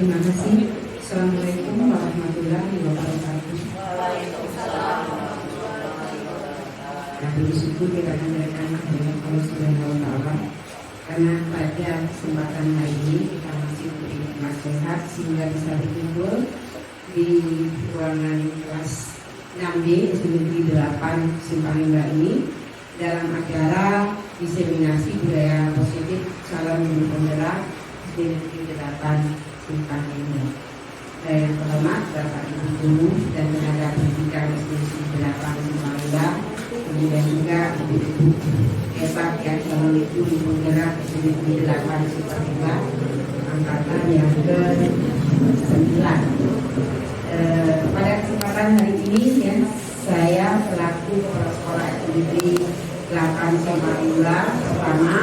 Terima kasih. Assalamualaikum warahmatullahi wabarakatuh. Kami bersyukur kita mendengarkan kepada Allah Subhanahu wa Ta'ala, karena pada kesempatan hari ini kita masih diberi nikmat sehat sehingga bisa berkumpul di ruangan kelas 6B SD Negeri 8 Simpang Lima ini dalam acara diseminasi budaya positif calon guru penggerak SD Negeri 8 Simpang Lima. Yang terhormat Bapak Ibu Guru dan tenaga pendidikan SD Negeri 8 Simpang Lima, kemudian juga Ibu Epak yang calon guru penggerak SD Negeri 8 Simpang Lima angkatan yang ke-9. Pada kesempatan hari ini ya, saya selaku kepala sekolah SD 8 Simpang Lima pertama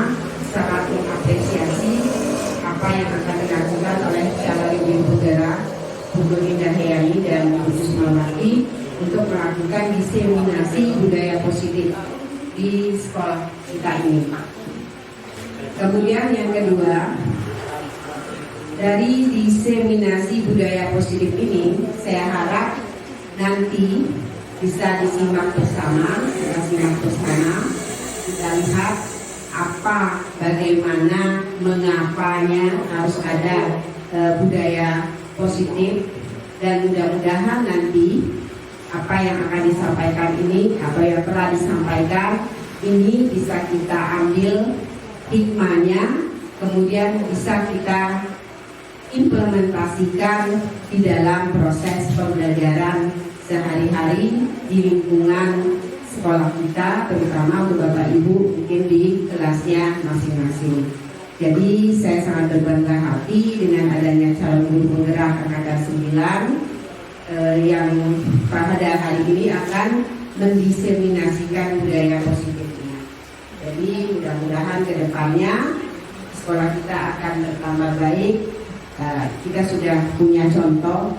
sangat mengapresiasi apa yang akan dilakukan oleh calon ibu penggerak Bu Indah Hayani dan Bu Susmawati untuk melakukan diseminasi budaya positif di sekolah kita ini. Kemudian yang kedua, dari diseminasi budaya positif ini, saya harap nanti bisa disimak bersama, kita lihat apa, bagaimana, mengapanya harus ada budaya positif, dan mudah-mudahan nanti apa yang akan disampaikan ini, apa yang telah disampaikan ini bisa kita ambil hikmahnya, kemudian bisa kita implementasikan di dalam proses pembelajaran sehari-hari di lingkungan sekolah kita, terutama untuk Bapak Ibu mungkin di kelasnya masing-masing. Jadi saya sangat berbangga hati dengan adanya calon guru penggerak angkatan 9 yang pada hari ini akan mendiseminasikan budaya positifnya. Jadi mudah-mudahan ke depannya sekolah kita akan bertambah baik. Kita sudah punya contoh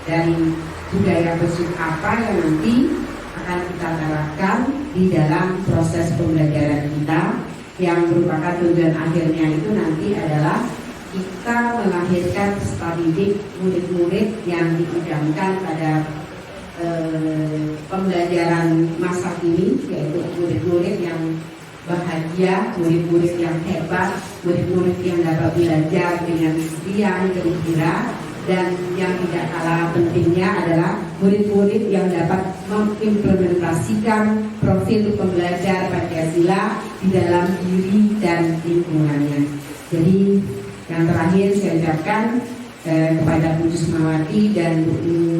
dari budaya positif apa yang nanti akan kita terapkan di dalam proses pembelajaran kita, yang merupakan tujuan akhirnya itu nanti adalah kita melahirkan peserta didik murid-murid yang diidamkan pada pembelajaran masa kini, yaitu murid-murid yang bahagia, murid-murid yang hebat, murid-murid yang dapat belajar dengan riang, gembira, dan yang tidak kalah pentingnya adalah murid-murid yang dapat mengimplementasikan profil pembelajar Pancasila di dalam diri dan lingkungannya. Jadi yang terakhir saya ucapkan kepada Bu Susmawati dan Bu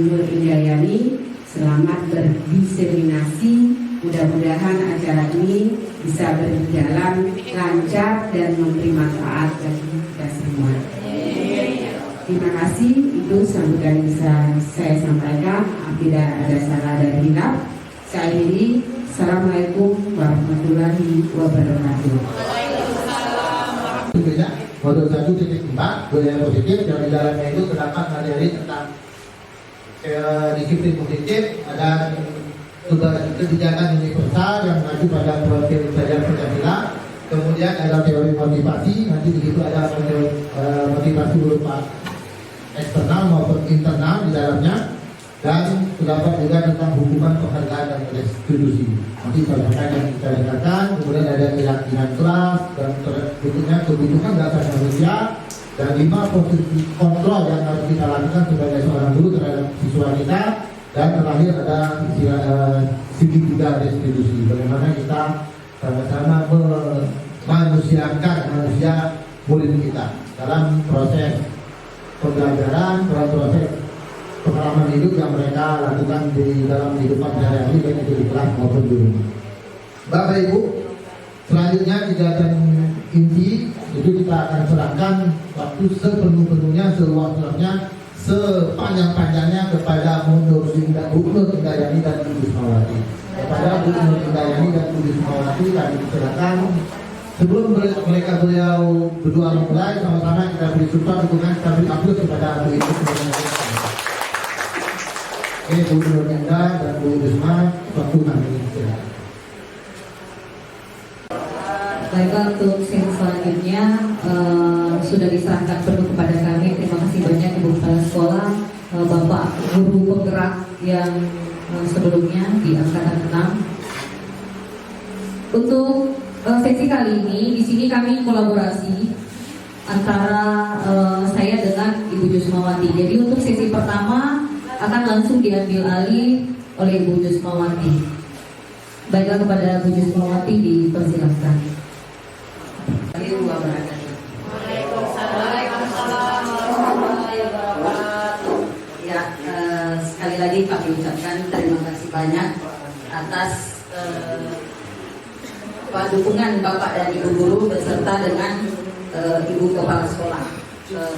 Nur Indayani, selamat berdiseminasi. Mudah-mudahan acara ini bisa berjalan lancar dan memberi manfaat bagi kita semua. Terima kasih, itu sambutan yang bisa saya sampaikan. Tidak ada salah dan hilaf. Saya akhiri. Assalamualaikum warahmatullahi wabarakatuh. Modul 1.4 budaya positif, yang di dalamnya itu terdapat materi tentang disiplin positif, ada kebijakan universal yang mengacu pada profil belajar Pancasila, kemudian ada teori motivasi, nanti di situ ada motivasi berupa eksternal maupun internal di dalamnya, dan terdapat juga tentang hukuman, penghargaan, dan restitusi. Nanti sampaikan yang kita dengarkan, kemudian ada keyakinan kelas, dan berikutnya kebutuhan dasar manusia, dan 5 posisi kontrol yang harus kita lakukan sebagai seorang guru terhadap siswa kita, dan terakhir ada segitiga restitusi, bagaimana kita sama-sama memanusiakan manusia murid kita dalam proses pembelajaran, dalam proses pengalaman hidup yang mereka lakukan di dalam kehidupan sehari-hari, baik itu di kelas maupun di rumah. Bapak Ibu, selanjutnya kegiatan inti itu kita akan serahkan waktu sepenuh-penuhnya, seluas-luasnya, sepanjang-panjangnya kepada Bu Nur Indayani dan Bu Rismawati. Kepada Bu Nur Indayani dan Bu Rismawati kami silakan. Sebelum mereka beliau berdua memulai, sama-sama kita beri support, dukungan, kita beri aplaus kepada Bu Ibu. Oke, Bu Nur Indah dan Bu Risma, waktu kami silakan. Baiklah, untuk sesi selanjutnya sudah diserahkan penuh kepada kami. Terima kasih banyak Ibu Kepala Sekolah, Bapak Guru Penggerak yang sebelumnya di angkatan 6. Untuk sesi kali ini, di sini kami kolaborasi antara saya dengan Ibu Jusmawati. Jadi untuk sesi pertama akan langsung diambil alih oleh Ibu Jusmawati. Baiklah, kepada Bu Jusmawati dipersilakan. Ya, sekali lagi kami ucapkan terima kasih banyak atas dukungan Bapak dan Ibu Guru beserta dengan Ibu Kepala Sekolah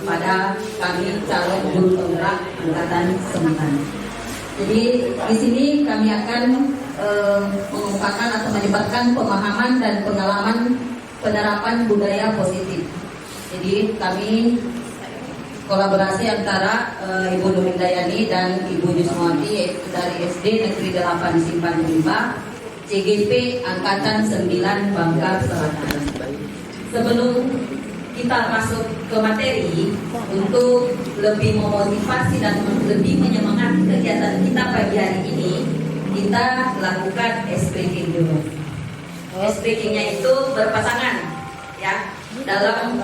pada kami calon guru penggerak angkatan 9. Jadi di sini kami akan mengungkapkan atau menyebarkan pemahaman dan pengalaman penerapan budaya positif. Jadi kami kolaborasi antara Ibu Nur Indayani dan Ibu Jusmawati, yaitu dari SD Negeri 8 Simpang 5, CGP Angkatan 9 Bangka Selatan. Sebelum kita masuk ke materi, untuk lebih memotivasi dan lebih menyemangati kegiatan kita pagi hari ini, kita lakukan SPK dulu. SPK-nya itu berpasangan, ya, dalam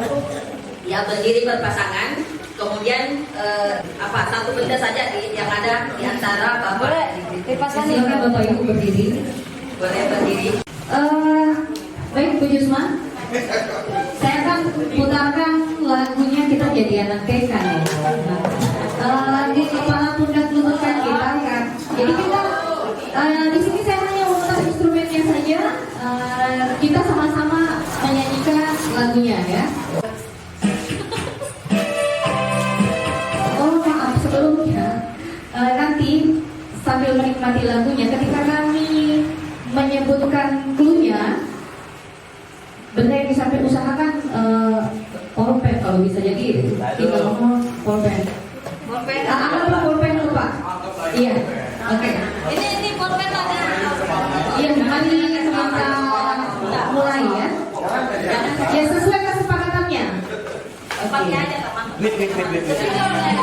berdiri berpasangan. Kemudian satu benda saja yang ada di antara Bapak. Silakan Bapak Ibu berdiri. Boleh berdiri. Baik Bu Jusma, saya akan putarkan lagunya Kita Jadi Anak TK ya. Di kepala pundak lututkan kita kan. Jadi kita di sini saya hanya memutar instrumennya saja. Kita sama-sama menyanyikan lagunya ya. Oh maaf, sebelumnya nanti sambil menikmati lagunya, ketika kami menyebutkan clue-nya, benda yang disampaikan usahakan pulpen kalau bisa. Jadi kita ngomong pulpen. Apa pulpen lupa? Iya. Oke. Ini pulpen ada. Iya, mari kita mulai ya. Ya sesuai kesepakatannya. Pakai aja teman. Kepala,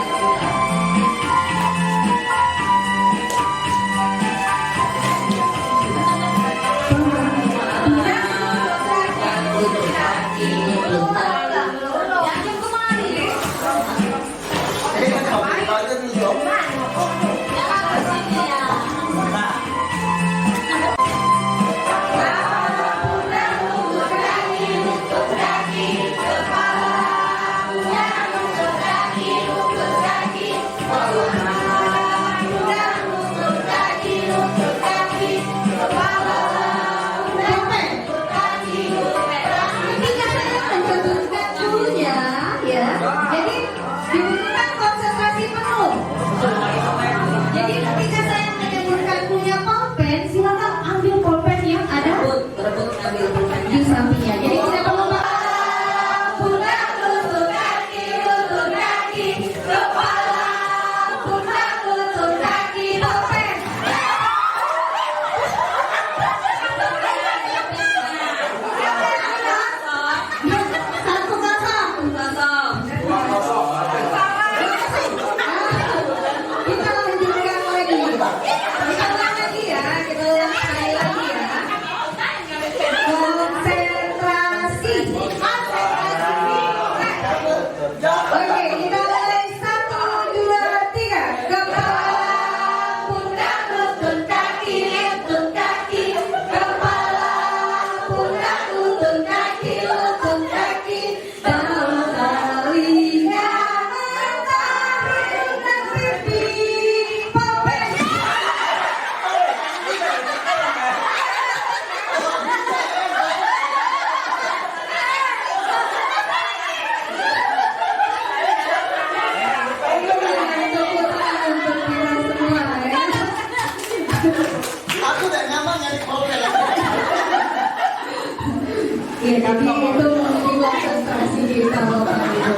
Iya, jadi itu mungkin konsentrasi kita Bapak Ibu.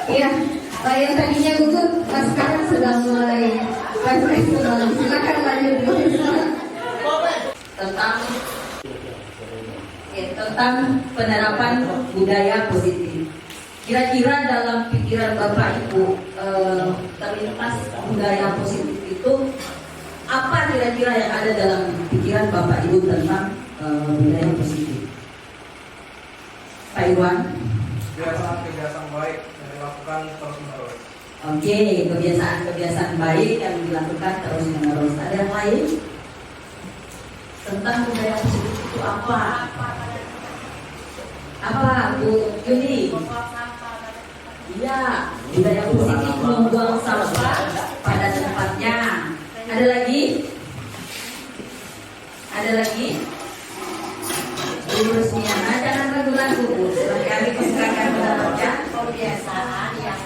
Iya, yang tadinya gugup, sekarang sudah mulai refleksi. Silakan lanjut Bu Risma. Tentang penerapan budaya positif. Kira-kira dalam pikiran Bapak Ibu terlintas budaya positif itu apa kira-kira yang ada dalam pikiran Bapak Ibu tentang budaya positif? Pak Iwan? Kebiasaan baik yang dilakukan terus-menerus. Oke, kebiasaan baik yang dilakukan terus-menerus. Ada yang lain? Tentang budaya positif itu apa? Apa Bu Yuni? Iya, budaya positif membuang sampah pada tempatnya. Ada lagi? Ada lagi? Bu Rusmiana, jangan ragu-ragu Bu. Kami persilakan ya. Kebiasaan yang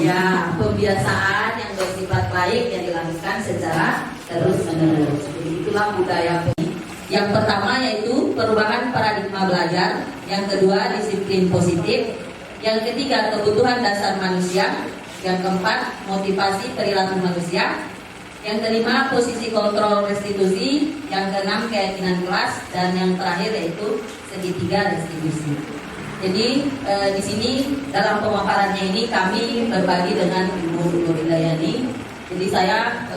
ya, pembiasaan yang bersifat baik yang dilakukan secara terus-menerus. Jadi itulah budaya positif. Yang pertama yaitu perubahan paradigma belajar, yang kedua disiplin positif, yang ketiga kebutuhan dasar manusia, yang keempat motivasi perilaku manusia, yang kelima posisi kontrol restitusi, yang keenam keyakinan kelas, dan yang terakhir yaitu segitiga restitusi. Jadi di sini dalam pemaparannya ini kami berbagi dengan Ibu Nurindayani. Jadi saya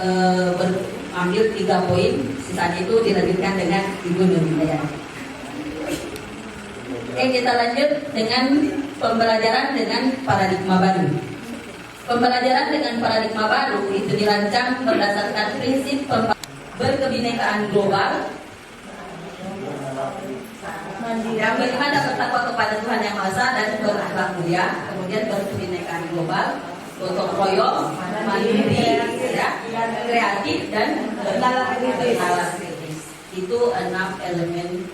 ambil 3 poin, sisanya itu dilanjutkan dengan Ibu Nurindayani. Oke, kita lanjut dengan pembelajaran dengan paradigma baru. Pembelajaran dengan paradigma baru itu dirancang berdasarkan prinsip berkebinekaan global, yang beriman dan bertakwa kepada Tuhan Yang Maha Esa dan berakhlak mulia, kemudian berkebinekaan global, gotong royong, mandiri, ya, kreatif dan bernalar kritis. Itu 6 elemen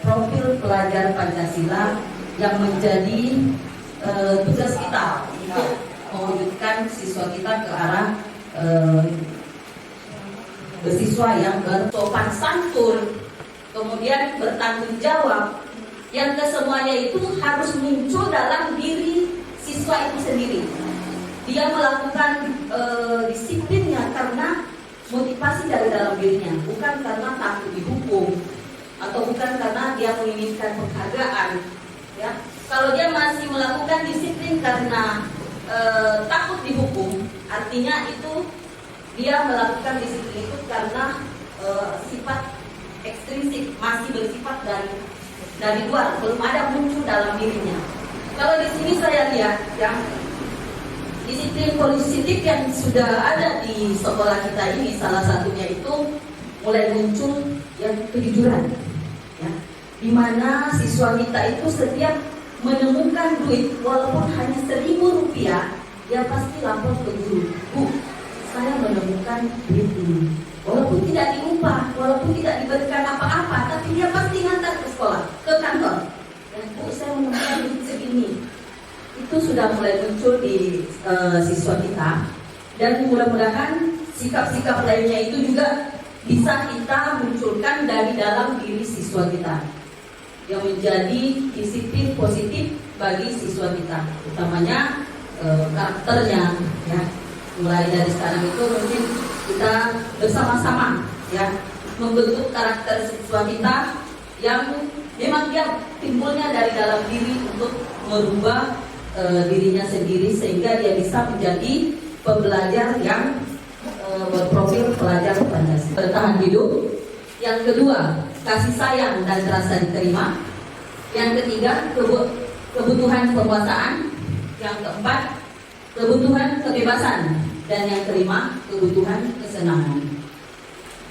profil pelajar Pancasila yang menjadi tugas kita untuk mewujudkan siswa kita ke arah bersiswa yang bersopan santun, kemudian bertanggung jawab, yang kesemuanya itu harus muncul dalam diri siswa itu sendiri. Dia melakukan disiplinnya karena motivasi dari dalam dirinya, bukan karena takut dihukum atau bukan karena dia menginginkan penghargaan. Ya, kalau dia masih melakukan disiplin karena takut dihukum, artinya itu dia melakukan disiplin itu karena sifat ekstrinsik, masih bersifat dari luar, belum ada muncul dalam dirinya. Kalau di sini saya lihat yang disiplin positif yang sudah ada di sekolah kita ini, salah satunya itu mulai muncul yang kejujuran, ya, di mana siswa kita itu setiap menemukan duit walaupun hanya Rp1.000, dia pasti lapor ke guru, Bu, saya menemukan duit ini. Walaupun tidak diupah, walaupun tidak diberikan apa-apa, tapi dia pasti ngantar ke sekolah, ke kantor. Dan Bu, saya menemukan duit segini. Itu sudah mulai muncul di siswa kita. Dan mudah-mudahan sikap-sikap lainnya itu juga bisa kita munculkan dari dalam diri siswa kita, yang menjadi disiplin positif bagi siswa kita, utamanya karakternya, ya. Mulai dari sekarang itu mungkin kita bersama-sama, ya, membentuk karakter siswa kita yang memang dia timbulnya dari dalam diri untuk merubah dirinya sendiri sehingga dia bisa menjadi pembelajar yang berprofil pelajar Pancasila. Bertahan hidup. Yang kedua, kasih sayang dan rasa diterima. Yang ketiga, kebutuhan penguasaan. Yang keempat, kebutuhan kebebasan. Dan yang kelima, kebutuhan kesenangan.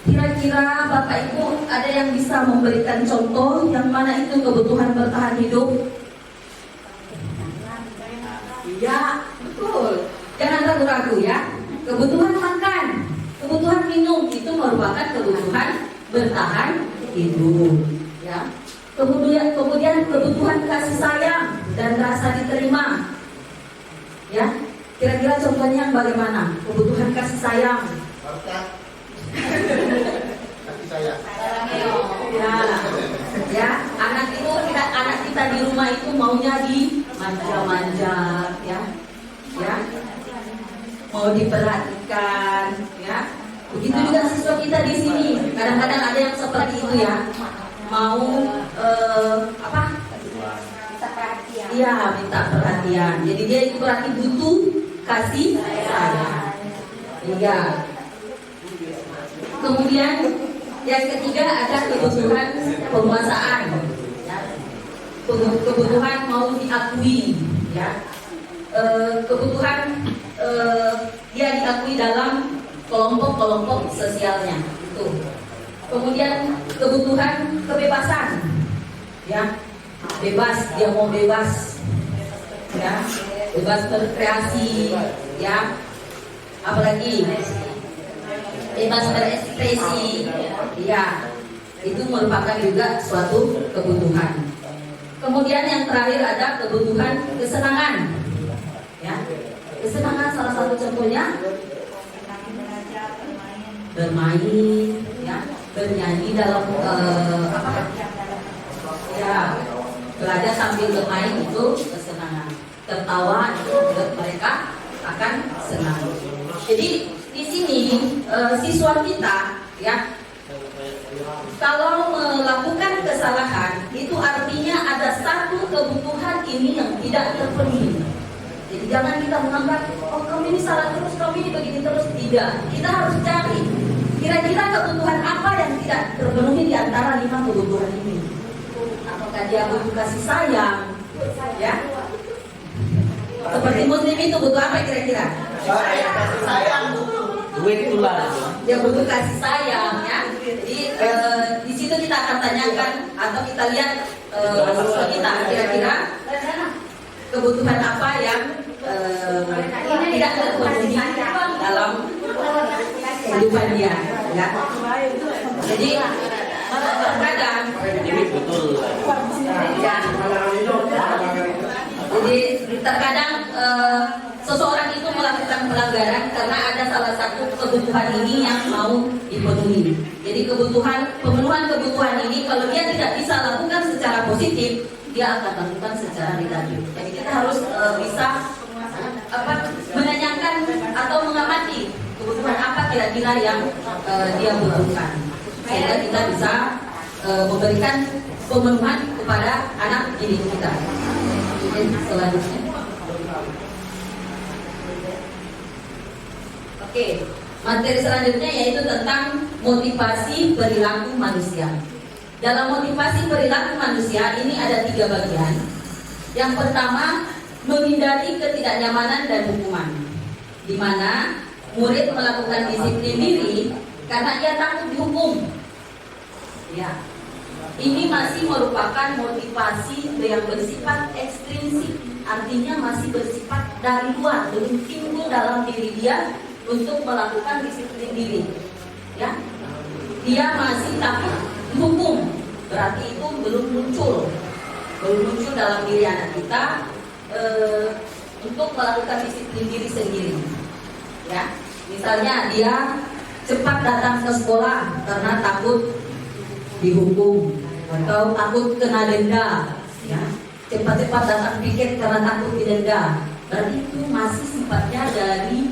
Kira-kira Bapak Ibu ada yang bisa memberikan contoh yang mana itu kebutuhan bertahan hidup? Iya, betul. Jangan ragu-ragu ya. Kebutuhan makan, kebutuhan minum itu merupakan kebutuhan bertahan hidup. Ya. Kemudian kebutuhan kasih sayang dan rasa diterima. Ya. Kira-kira contohnya yang bagaimana? Kebutuhan kasih sayang. maunya dimanja-manja, ya, mau diperhatikan, ya. Begitu juga siswa kita di sini. Kadang-kadang ada yang seperti itu ya, mau Iya, minta perhatian. Jadi dia itu berarti butuh kasih sayang. Iya. Kemudian yang ketiga ada kebutuhan penguasaan. Ya. Kebutuhan mau diakui, ya. Kebutuhan dia diakui dalam kelompok-kelompok sosialnya. Itu. Kemudian kebutuhan kebebasan, ya. Bebas, dia mau bebas, ya, bebas berkreasi, ya, apalagi bebas berekspresi, ya, itu merupakan juga suatu kebutuhan. Kemudian yang terakhir ada kebutuhan kesenangan, ya, kesenangan salah satu contohnya bermain, ya, bernyanyi dalam ya, belajar sambil bermain itu kesenangan, tertawa itu membuat mereka akan senang. Jadi di sini siswa kita, ya, kalau melakukan kesalahan itu artinya ada satu kebutuhan ini yang tidak terpenuhi. Jadi jangan kita menganggap oh kamu ini salah terus, kamu ini begini terus. Tidak, kita harus cari kira-kira kebutuhan apa yang tidak terpenuhi di antara 5 kebutuhan ini. Apakah dia butuh kasih sayang, ya? Seperti muslim itu butuh apa kira-kira? Kasih sayang, duit tular. Dia butuh kasih sayang, ya. Jadi di situ kita akan tanyakan atau kita lihat siswa kita kira-kira kebutuhan apa yang tidak terpenuhi dalam kehidupan dia, ya. Jadi terkadang Ini betul. Jadi terkadang seseorang itu melakukan pelanggaran karena ada salah satu kebutuhan ini yang mau dipenuhi. Jadi pemenuhan kebutuhan ini kalau dia tidak bisa lakukan secara positif, dia akan lakukan secara negatif. Jadi kita harus bisa menanyakan atau mengamati kebutuhan apa kira-kira yang dia butuhkan, sehingga kita bisa memberikan pemenuhan kepada anak didik kita. Selanjutnya, oke, materi selanjutnya yaitu tentang motivasi perilaku manusia. Dalam motivasi perilaku manusia ini ada 3 bagian. Yang pertama, menghindari ketidaknyamanan dan hukuman, di mana murid melakukan disiplin diri karena ia takut dihukum. Ya. Ini masih merupakan motivasi yang bersifat ekstrinsik, artinya masih bersifat dari luar, belum timbul dalam diri dia untuk melakukan disiplin diri. Ya, dia masih takut dihukum, berarti itu belum muncul dalam diri anak kita untuk melakukan disiplin diri sendiri. Ya, misalnya dia cepat datang ke sekolah karena takut dihukum atau takut kena denda, ya, cepat-cepat datang piket karena takut didenda, berarti itu masih sifatnya dari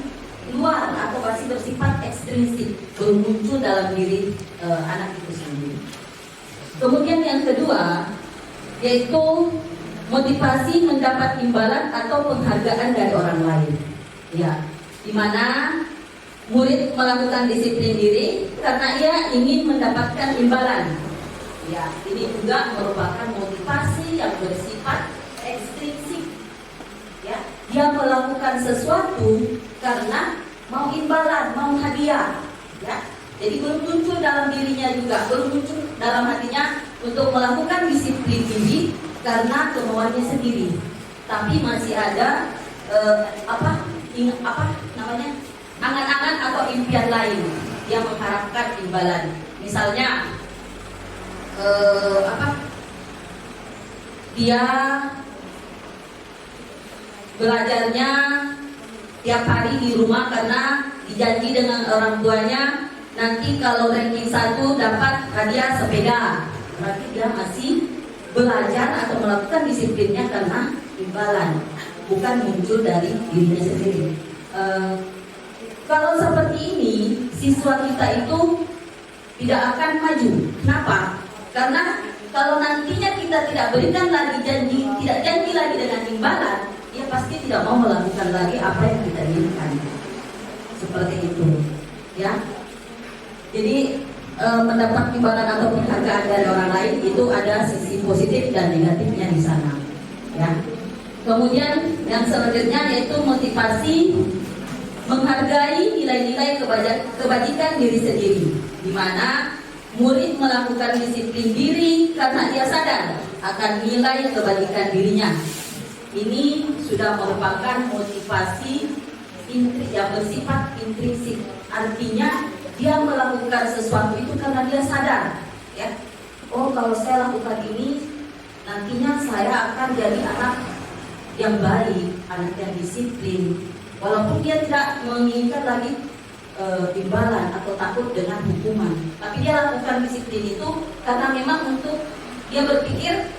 luar atau masih bersifat ekstrinsik, belum muncul dalam diri anak itu sendiri. Kemudian yang kedua yaitu motivasi mendapat imbalan atau penghargaan dari orang lain, ya, di mana murid melakukan disiplin diri karena ia ingin mendapatkan imbalan. Ya, ini juga merupakan motivasi yang bersifat ekstrinsik. Ya, dia melakukan sesuatu karena mau imbalan, mau hadiah. Ya, jadi belum muncul dalam dirinya juga, belum muncul dalam hatinya untuk melakukan disiplin diri karena kemauannya sendiri. Tapi masih ada angan-angan atau impian lain yang mengharapkan imbalan. Misalnya dia belajarnya tiap hari di rumah karena dijanji dengan orang tuanya nanti kalau ranking 1 dapat hadiah sepeda. Berarti dia masih belajar atau melakukan disiplinnya karena imbalan, bukan muncul dari dirinya sendiri. Kalau seperti ini, siswa kita itu tidak akan maju. Kenapa? Karena kalau nantinya kita tidak berikan lagi janji, tidak janji lagi dengan imbalan, dia pasti tidak mau melakukan lagi apa yang kita inginkan. Seperti itu, ya. Jadi mendapat imbalan atau penghargaan dari orang lain itu ada sisi positif dan negatifnya di sana, ya. Kemudian yang selanjutnya yaitu motivasi menghargai nilai-nilai kebajikan diri sendiri, di mana murid melakukan disiplin diri karena dia sadar akan nilai kebajikan dirinya. Ini sudah merupakan motivasi yang bersifat intrinsik, artinya dia melakukan sesuatu itu karena dia sadar, ya. Oh, kalau saya lakukan ini, nantinya saya akan jadi anak yang baik, anak yang disiplin. Walaupun dia tidak menginginkan lagi imbalan atau takut dengan hukuman, tapi dia lakukan disiplin itu karena memang untuk dia berpikir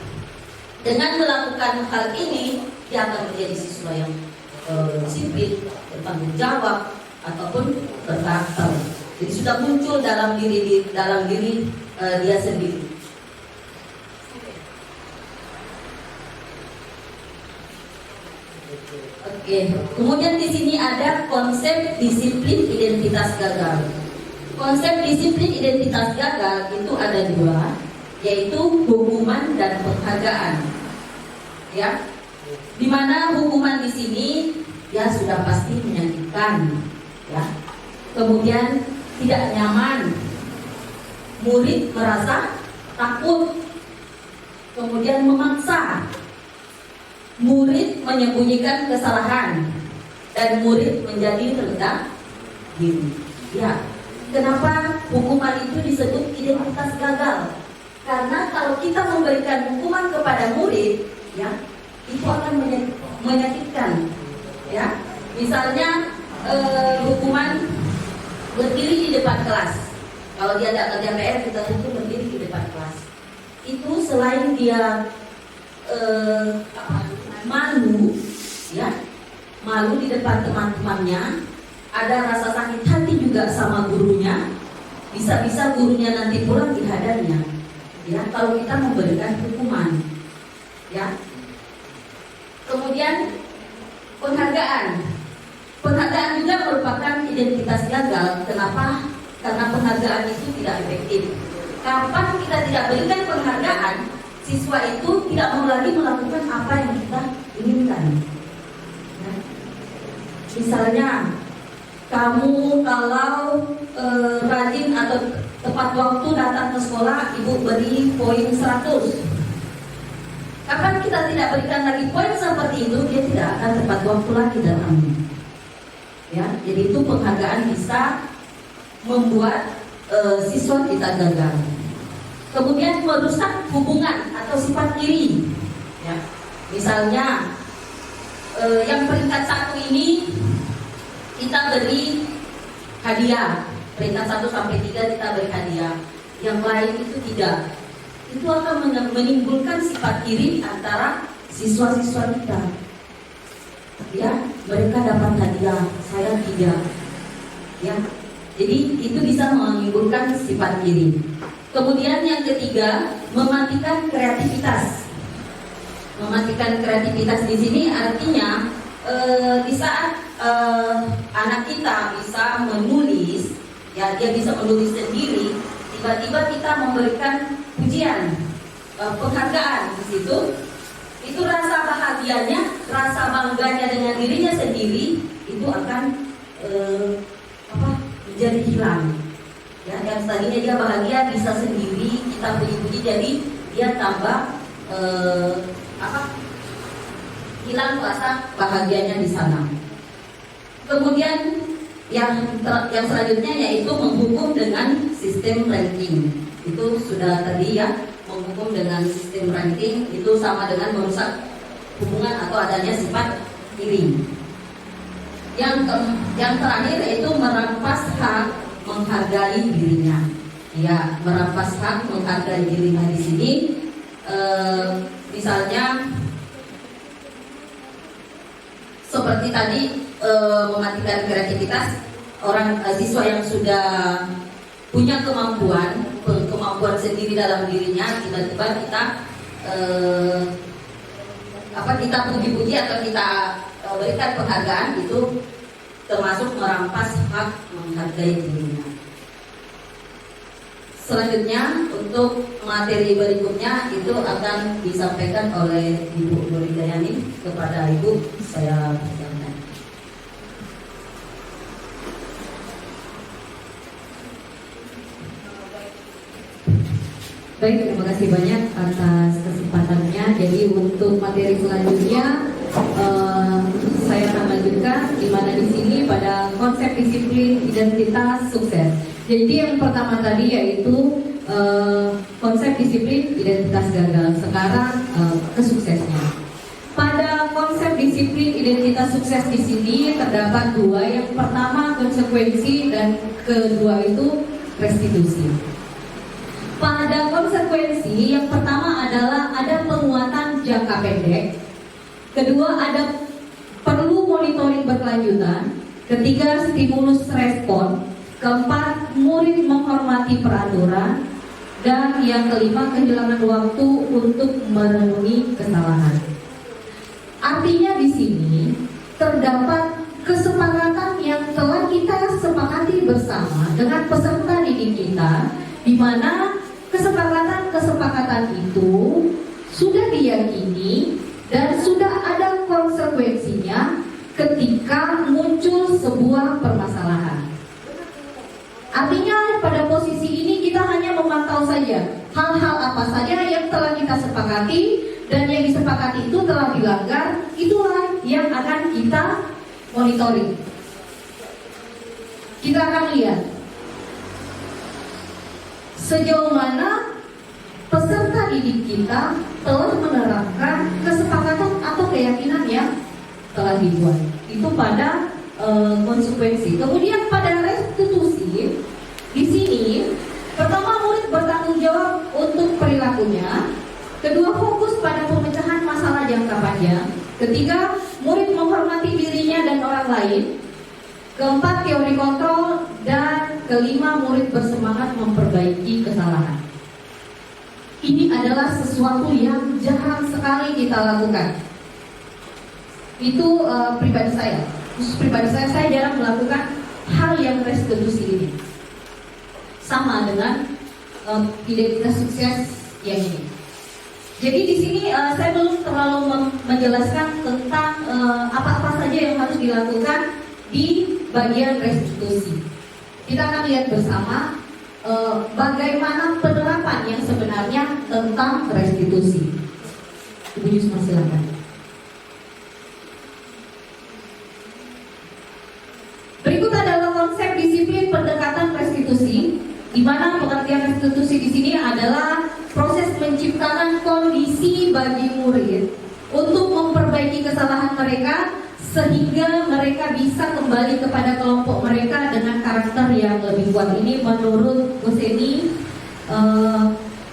dengan melakukan hal ini dia akan menjadi siswa yang disiplin, bertanggung jawab ataupun berkarakter. Jadi sudah muncul dalam diri dia sendiri. Oke, kemudian di sini ada konsep disiplin identitas gagal. Konsep disiplin identitas gagal itu ada dua, yaitu hukuman dan penghargaan. Ya, dimana hukuman di sini ya sudah pasti menyakitkan, ya. Kemudian tidak nyaman, murid merasa takut, kemudian memaksa. Murid menyembunyikan kesalahan dan murid menjadi rendah diri. Ya, kenapa hukuman itu disebut identitas gagal? Karena kalau kita memberikan hukuman kepada murid, ya, itu akan menyakitkan. Ya, misalnya hukuman berdiri di depan kelas. Kalau dia tidak kerja PR, kita hukum berdiri di depan kelas. Itu selain dia malu, ya, malu di depan teman-temannya, ada rasa sakit hati juga sama gurunya, bisa-bisa gurunya nanti pulang dihadapnya, ya, kalau kita memberikan hukuman, ya. Kemudian penghargaan juga merupakan identitas gagal. Kenapa? Karena penghargaan itu tidak efektif. Kapan kita tidak berikan penghargaan, siswa itu tidak mau lagi melakukan apa yang kita inginkan. Ya. Misalnya, kamu kalau rajin atau tepat waktu datang ke sekolah, ibu beri poin 100. Kapan kita tidak berikan lagi poin seperti itu, dia tidak akan tepat waktu lagi datangnya. Ya, jadi itu penghargaan bisa membuat siswa kita gagal. Kemudian merusak hubungan atau sifat iri, ya. Misalnya yang peringkat 1 ini kita beri hadiah, peringkat 1 sampai 3 kita beri hadiah, yang lain itu tidak. Itu akan menimbulkan sifat iri antara siswa-siswa kita. Ya, mereka dapat hadiah, saya tidak. Ya, jadi itu bisa menimbulkan sifat iri. Kemudian yang ketiga, mematikan kreativitas. Mematikan kreativitas di sini artinya di saat anak kita bisa menulis, ya, dia bisa menulis sendiri, tiba-tiba kita memberikan pujian, penghargaan di situ, itu rasa bahagianya, rasa bangganya dengan dirinya sendiri itu akan menjadi hilang. Ya, yang tadinya dia bahagia bisa sendiri, kita puji-puji, jadi dia tambah hilang rasa bahagianya di sana. Kemudian yang selanjutnya yaitu menghukum dengan sistem ranking. Itu sudah tadi, ya, menghukum dengan sistem ranking itu sama dengan merusak hubungan atau adanya sifat iri. Yang terakhir yaitu merampas hak menghargai dirinya. Ya, merampas hak menghargai dirinya di sini Misalnya seperti tadi mematikan kreativitas orang siswa yang sudah punya kemampuan sendiri dalam dirinya, tiba-tiba kita kita puji-puji atau kita berikan penghargaan, itu termasuk merampas hak menghargai dirinya. Selanjutnya untuk materi berikutnya itu akan disampaikan oleh Ibu Nur Hidayani. Kepada Ibu saya persilakan. Baik, terima kasih banyak atas kesempatannya. Jadi untuk materi selanjutnya saya akan lanjutkan, di mana di sini pada konsep disiplin identitas sukses. Jadi yang pertama tadi yaitu konsep disiplin identitas gagal. Sekarang kesuksesnya. Pada konsep disiplin identitas sukses di sini terdapat dua. Yang pertama konsekuensi dan kedua itu restitusi. Pada konsekuensi yang pertama adalah ada penguatan jangka pendek, kedua ada perlu monitoring berkelanjutan, ketiga stimulus respon, keempat murid menghormati peraturan, dan yang kelima kehilangan waktu untuk menemui kesalahan. Artinya di sini terdapat kesepakatan yang telah kita sepakati bersama dengan peserta didik kita, di mana kesepakatan itu sudah diyakini dan sudah ada konsekuensinya ketika muncul sebuah permasalahan. Artinya pada posisi ini kita hanya memantau saja hal-hal apa saja yang telah kita sepakati, dan yang disepakati itu telah dilanggar, itulah yang akan kita monitoring. Kita akan lihat sejauh mana peserta didik kita telah menerapkan kesepakatan atau keyakinan yang telah dibuat. Itu pada konsekuensi. Kemudian pada restitusi, di sini pertama murid bertanggung jawab untuk perilakunya, kedua fokus pada pemecahan masalah jangka panjang, ketiga murid menghormati dirinya dan orang lain, keempat teori kontrol, dan kelima murid bersemangat memperbaiki kesalahan. Ini adalah sesuatu yang jarang sekali kita lakukan. Itu pribadi saya. Khusus pribadi saya jarang melakukan hal yang restitusi ini. Sama dengan identitas sukses yang ini. Jadi di sini saya belum terlalu menjelaskan tentang apa-apa saja yang harus dilakukan di bagian restitusi. Kita akan lihat bersama bagaimana penerapan yang sebenarnya tentang restitusi. Ibu Yusma silakan. Berikut adalah konsep disiplin pendekatan restitusi, di mana pengertian restitusi di sini adalah proses menciptakan kondisi bagi murid untuk memperbaiki kesalahan mereka sehingga mereka bisa kembali kepada kelompok mereka dengan karakter yang lebih kuat. Ini menurut Goseni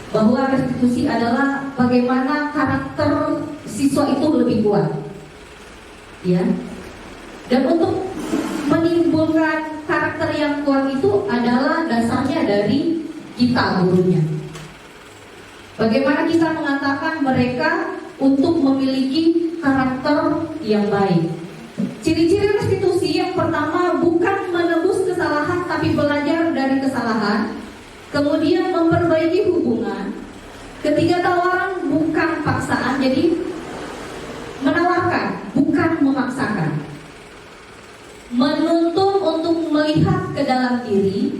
bahwa restitusi adalah bagaimana karakter siswa itu lebih kuat, ya. Dan untuk menimbulkan karakter yang kuat itu adalah dasarnya dari kita, gurunya. Bagaimana kita mengatakan mereka untuk memiliki karakter yang baik. Ciri-ciri restitusi yang pertama bukan menebus kesalahan tapi belajar dari kesalahan. Kemudian memperbaiki hubungan. Ketiga, tawaran bukan paksaan, jadi menawarkan bukan memaksakan. Menuntun untuk melihat ke dalam diri,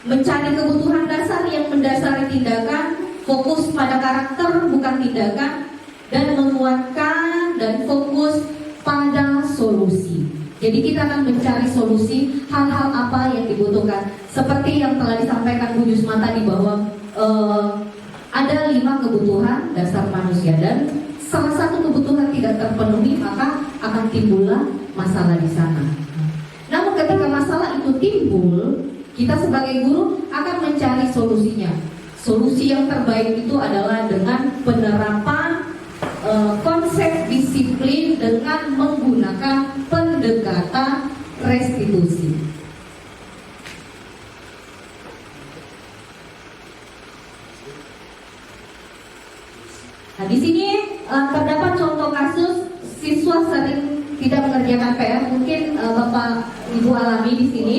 mencari kebutuhan dasar yang mendasari tindakan, fokus pada karakter bukan tindakan, dan menguatkan dan fokus pada solusi. Jadi kita akan mencari solusi hal-hal apa yang dibutuhkan. Seperti yang telah disampaikan Bu Yusma tadi bahwa ada 5 kebutuhan dasar manusia, dan salah satu kebutuhan tidak terpenuhi maka akan timbullah masalah di sana. Namun ketika masalah itu timbul, kita sebagai guru akan mencari solusinya. Solusi yang terbaik itu adalah dengan penerapan konsep disiplin dengan menggunakan pendekatan restitusi. Nah, di sini terdapat contoh kasus siswa sering tidak mengerjakan PR. Mungkin Bapak Ibu alami di sini.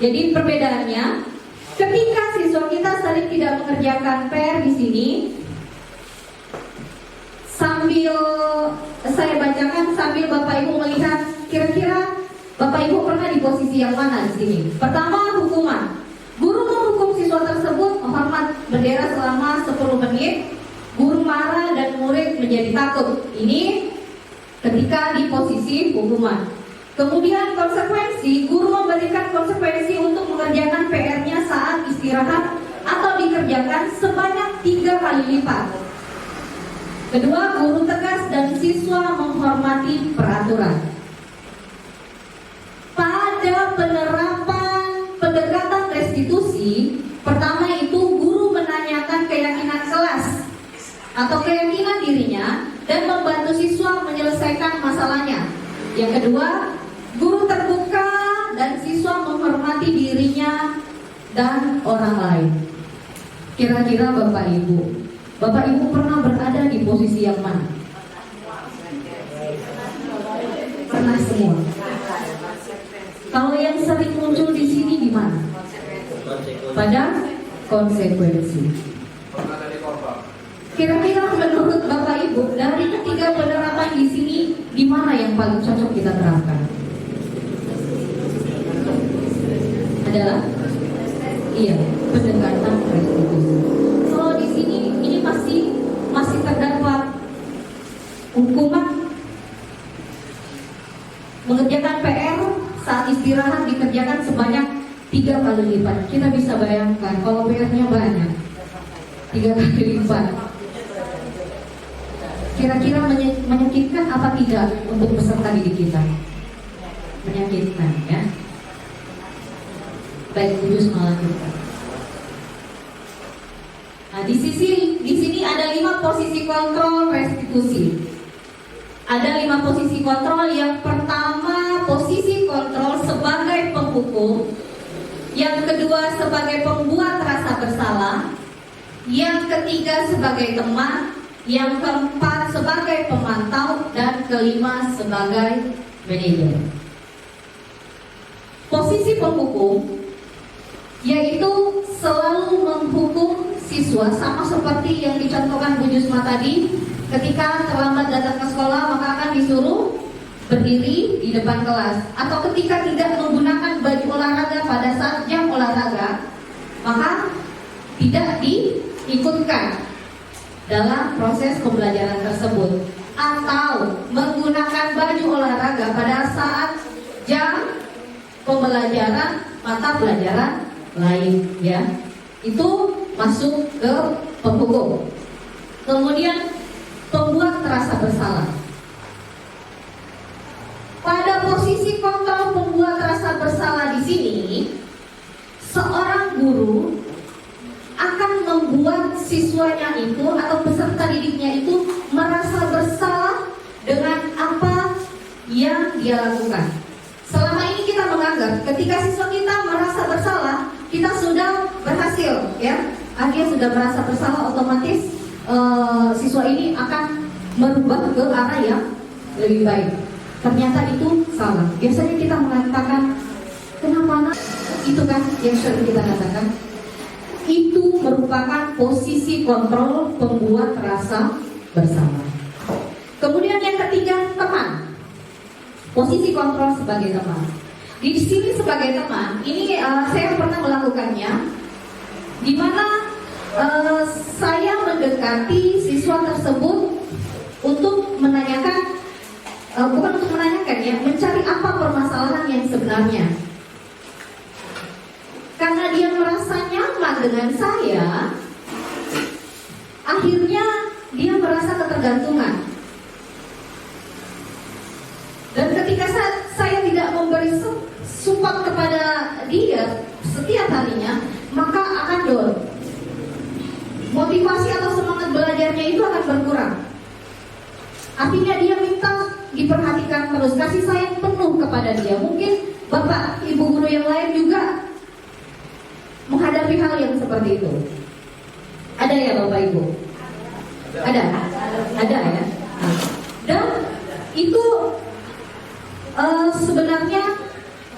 Jadi perbedaannya, ketika siswa kita sering tidak mengerjakan PR di sini, sambil saya bacakan, sambil Bapak Ibu melihat kira-kira Bapak Ibu pernah di posisi yang mana di sini. Pertama, hukuman. Guru menghukum siswa tersebut menghormat bendera selama 10 menit. Guru marah dan murid menjadi takut. Ini ketika di posisi hukuman. Kemudian konsekuensi, guru memberikan konsekuensi untuk mengerjakan PR-nya saat istirahat atau dikerjakan sebanyak 3 kali lipat. Kedua, guru tegas dan siswa menghormati peraturan. Pada penerapan pendekatan restitusi, pertama itu guru menanyakan keyakinan kelas atau keyakinan dirinya dan membantu siswa menyelesaikan masalahnya. Yang kedua, guru terbuka dan siswa menghormati dirinya dan orang lain. Kira-kira Bapak Ibu pernah berada di posisi yang mana? Pernah semua. Kalau yang sering muncul di sini di mana? Pada konsekuensi. Pernah jadi korban. Kira-kira menurut Bapak Ibu, dari ketiga penerapan di sini, di mana yang paling cocok kita terapkan? Adalah, iya, pendekatan restitusi. Kalau di sini ini masih terdapat hukuman mengerjakan PR saat istirahat dikerjakan sebanyak 3 kali lipat. Kita bisa bayangkan kalau PR-nya banyak, 3 kali lipat. Kira-kira menyakitkan apa tidak untuk peserta didik kita? Menyakitkan, ya. Baik, terus melanjutkan. Nah, di sini ada 5 posisi kontrol restitusi. Ada 5 posisi kontrol. Yang pertama, posisi kontrol sebagai penghukum. Yang kedua, sebagai pembuat rasa bersalah. Yang ketiga, sebagai teman. Yang keempat, sebagai pemantau. Dan kelima, sebagai manajer. Posisi penghukum yaitu selalu menghukum siswa, sama seperti yang dicontohkan Bu Jusma tadi. Ketika terlambat datang ke sekolah, maka akan disuruh berdiri di depan kelas. Atau ketika tidak menggunakan baju olahraga pada saat jam olahraga, maka tidak diikutkan dalam proses pembelajaran tersebut. Atau menggunakan baju olahraga pada saat jam pembelajaran mata pelajaran lain, ya. Itu masuk ke penghukum. Kemudian pembuat rasa bersalah. Pada posisi kontrol pembuat rasa bersalah di sini, seorang guru akan membuat siswanya itu atau peserta didiknya itu merasa bersalah dengan apa yang dia lakukan. Selama ini kita menganggap ketika siswa kita merasa bersalah, kita sudah berhasil, ya. Dia sudah merasa bersalah, otomatis siswa ini akan merubah ke arah yang lebih baik. Ternyata itu salah. Biasanya kita mengatakan, kenapa itu kan yang sering kita katakan. Itu merupakan posisi kontrol pembuat rasa bersalah. Kemudian yang ketiga, teman. Posisi kontrol sebagai teman. Di sini sebagai teman, ini saya pernah melakukannya, di mana saya mendekati siswa tersebut untuk menanyakan, bukan untuk menanyakan, ya, mencari apa permasalahan yang sebenarnya. Karena dia merasa nyaman dengan saya, akhirnya dia merasa ketergantungan. Dan ketika saya tidak memberi support kepada dia setiap harinya, maka akan down. berkurang. Artinya dia minta diperhatikan terus, kasih sayang penuh kepada dia. Mungkin Bapak, Ibu guru yang lain juga menghadapi hal yang seperti itu. Ada ya Bapak Ibu? Ada ya. Dan itu sebenarnya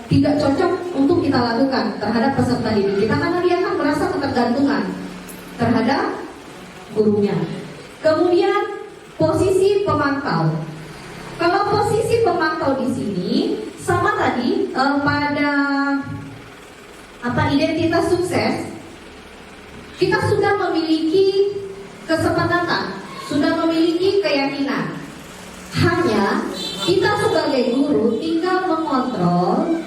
tidak cocok untuk kita lakukan terhadap peserta didik kita, karena dia akan merasa ketergantungan terhadap gurunya. Kemudian posisi pemantau. Kalau posisi pemantau di sini sama tadi pada identitas sukses, kita sudah memiliki kesepakatan, sudah memiliki keyakinan. Hanya kita sebagai guru tinggal mengontrol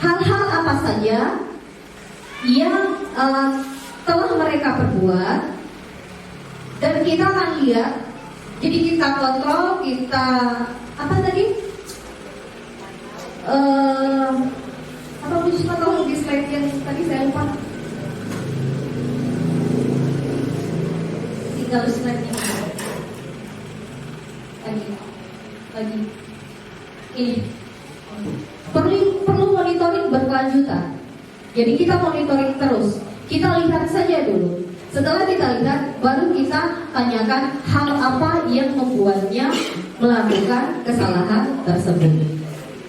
hal-hal apa saja yang telah mereka perbuat, dan kita akan lihat. Jadi kita kontrol, kita apa tadi? Apa Bu Yusma tahu di slide yang tadi saya lupa? Tinggal slide-nya lagi. Ini perlu monitoring berkelanjutan. Jadi kita monitoring terus. Kita lihat saja dulu. Setelah kita lihat, baru kita tanyakan hal apa yang membuatnya melakukan kesalahan tersebut.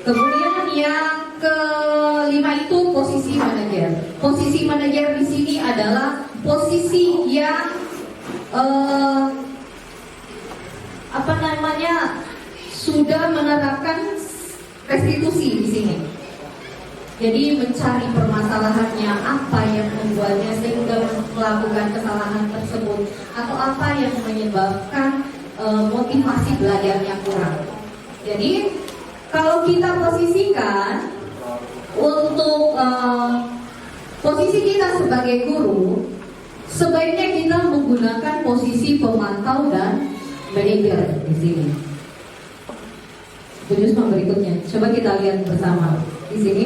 Kemudian yang kelima itu posisi manajer. Posisi manajer di sini adalah posisi yang sudah menerapkan restitusi di sini. Jadi mencari permasalahannya, apa yang membuatnya sehingga melakukan kesalahan tersebut, atau apa yang menyebabkan motivasi belajarnya kurang. Jadi kalau kita posisikan untuk posisi kita sebagai guru, sebaiknya kita menggunakan posisi pemantau dan manajer di sini. Yusma berikutnya, coba kita lihat bersama di sini.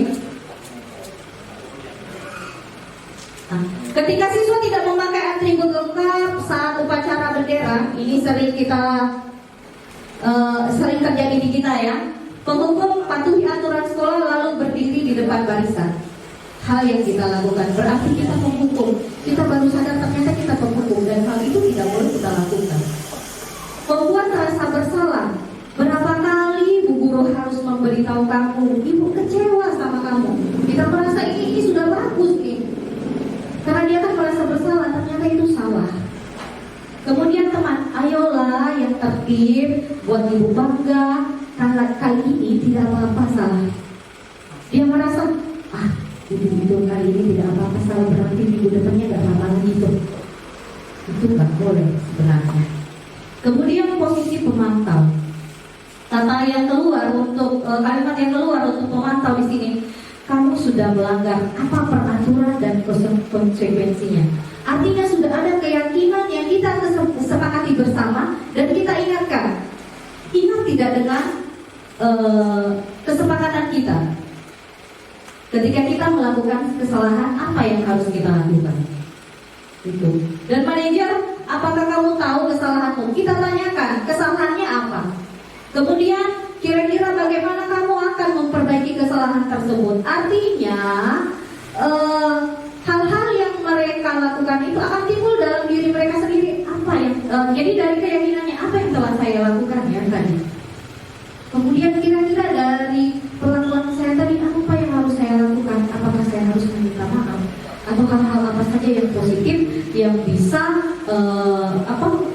Nah, ketika siswa tidak memakai atribut lengkap saat upacara bendera, ini sering terjadi di kita ya. Penghukum patuhi aturan sekolah lalu berdiri di depan barisan. Hal yang kita lakukan berarti kita menghukum. Kita baru sadar ternyata kita penghukum, dan hal itu tidak boleh kita lakukan. Membuat rasa bersalah. Berapa kali Bu Guru harus memberitahu kamu, Ibu kecewa sama kamu. Kita merasa ini sudah bagus nih. Karena dia kan merasa bersalah, ternyata itu salah. Kemudian teman, ayolah yang tertib, buat Ibu bangga. Karena kali ini tidak apa-apa salah. Dia merasa, Ibu kali ini tidak apa-apa salah, berarti minggu depannya gak apa-apa lagi tuh. Itu gak boleh sebenarnya. Kemudian posisi pemantau. Kata yang keluar untuk kalimat yang keluar untuk pemantau di sini, kamu sudah melanggar apa peraturan dan konsekuensinya. Artinya sudah ada keyakinan yang kita sepakati bersama, dan kita ingatkan. Ingat tidak dengan kesepakatan kita. Ketika kita melakukan kesalahan, apa yang harus kita lakukan? Itu. Dan manajer, apakah kamu tahu kesalahanmu? Kita tanyakan, kesalahannya apa? Kemudian kira-kira bagaimana kamu akan memperbaiki kesalahan tersebut? Artinya hal-hal yang mereka lakukan itu akan timbul dalam diri mereka sendiri. Apa yang jadi dari keyakinannya, apa yang telah saya lakukan ya tadi. Kemudian kira-kira dari perlakuan saya tadi, apa yang harus saya lakukan? Apakah saya harus meminta maaf? Atau hal-hal apa saja yang positif yang bisa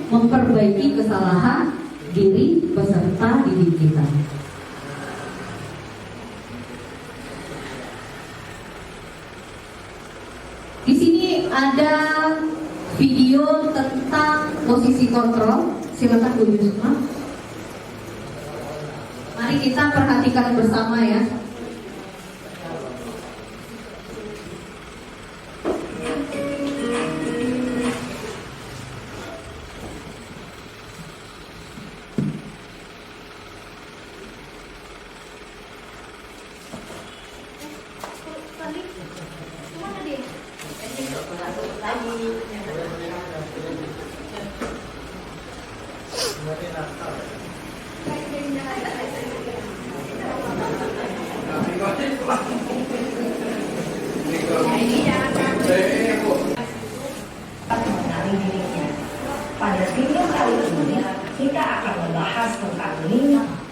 memperbaiki kesalahan diri peserta didik kita. Di sini ada video tentang posisi kontrol. Silakan Bu Yusma. Mari kita perhatikan bersama ya. dirinya. Pada video kali ini, kita akan membahas tentang 5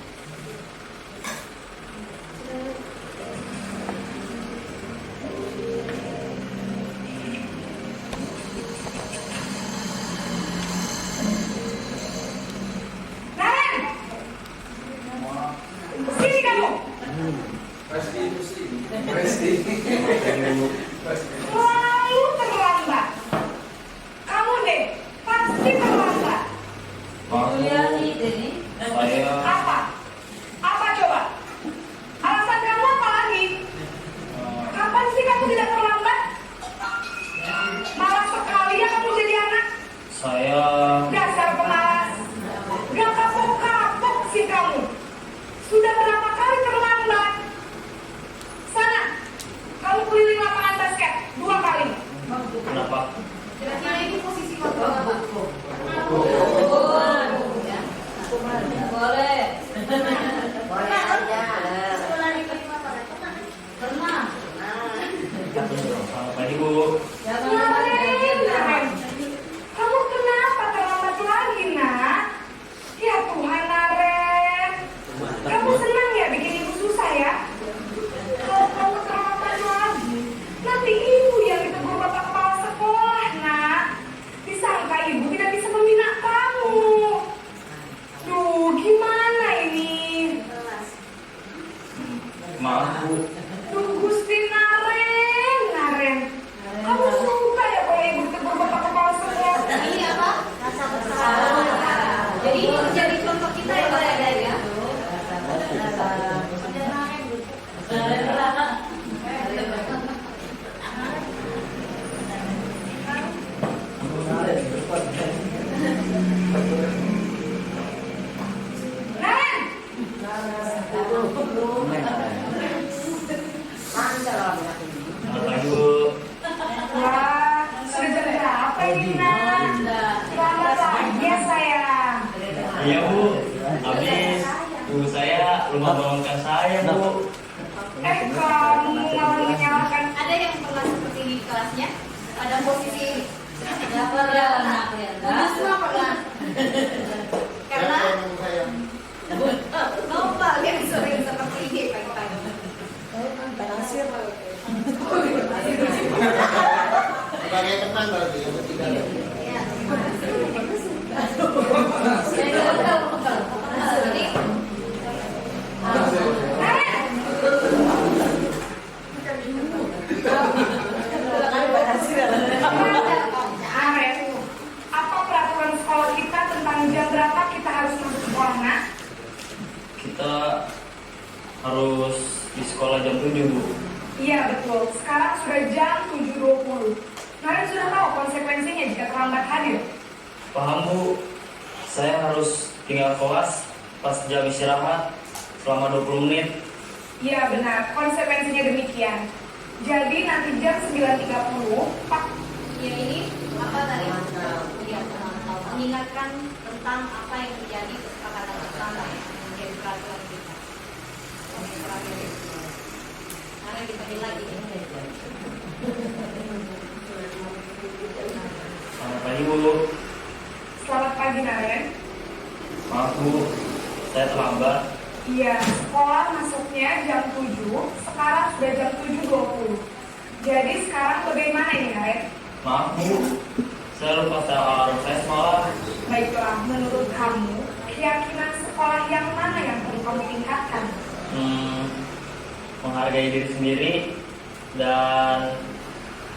Selalu terlambat. Kamu deh, pasti terlambat. Juliani ini. Saya Apa? Apa coba? Alasan kamu apa lagi? Kapan sih kamu tidak terlambat? Malas sekali ya kamu jadi anak. saya Dasar pemalas. Gak kapok-kapok sih kamu. Sudah berapa kali terlambat? Sana, kamu keliling lapangan basket 2 kali. kenapa? Kira-kira ini posisi kontrol. Boleh. Selamat pagi Bu. Naren, kamu kenapa terlambat lagi, nak? Ya Tuhan, Naren. Kamu senang ya bikin ibu susah ya? Kalau kamu terlambat lagi, nanti ibu yang ditegur bapak kepala sekolah, nak. Disangka ibu tidak bisa membina kamu. Duh, gimana ini? Maaf Bu. Duh, Gusti Naren. Kamu suka ya kalau ibu ditegur bapak kepala sekolah? Ini apa? Rasa bersalah. Jadi ini menjadi contoh kita ya Pak ya. Naren! Selamat pagi Bu. Wah, sudah jam berapa ini, nak? Selamat pagi ya, sayang. Iya Bu. Habis Bu saya lupa bangunkan saya Bu. Kamu malah menyalahkan. Ada yang pernah seperti ini di kelasnya? Pada posisi ini? Tidak pernah. Justru pernah. Karena Nopal yang sering seperti ini pagi-pagi. Sebagai teman berarti yang ketiga. Ya. Jadi, Naren, apa peraturan sekolah kita tentang jam berapa kita harus masuk sekolah, nak? Kita harus di sekolah jam 7 Bu. Iya, betul. Sekarang sudah jam 7.20. Naren sudah tahu konsekuensinya jika terlambat hadir. Paham Bu. Saya harus tinggal kelas pas jam istirahat selama 20 menit. Iya, benar. Konsekuensinya demikian. Jadi nanti jam 9.30, Pak. ya ini apa tadi? Ya, mengingatkan tentang apa yang terjadi kesepakatan bersama yang menjadi peraturan kita. Oke, terakhir. Karena kita lagi. Selamat pagi Bu. Selamat pagi, Naren. Maaf Bu, saya terlambat. Iya, sekolah masuknya jam 7, sekarang sudah jam 7.20. Jadi sekarang bagaimana ini, Naren? Maaf Bu, saya lupa alarm saya semalam. Baiklah, menurut kamu, keyakinan sekolah yang mana yang perlu kamu tingkatkan? Menghargai diri sendiri dan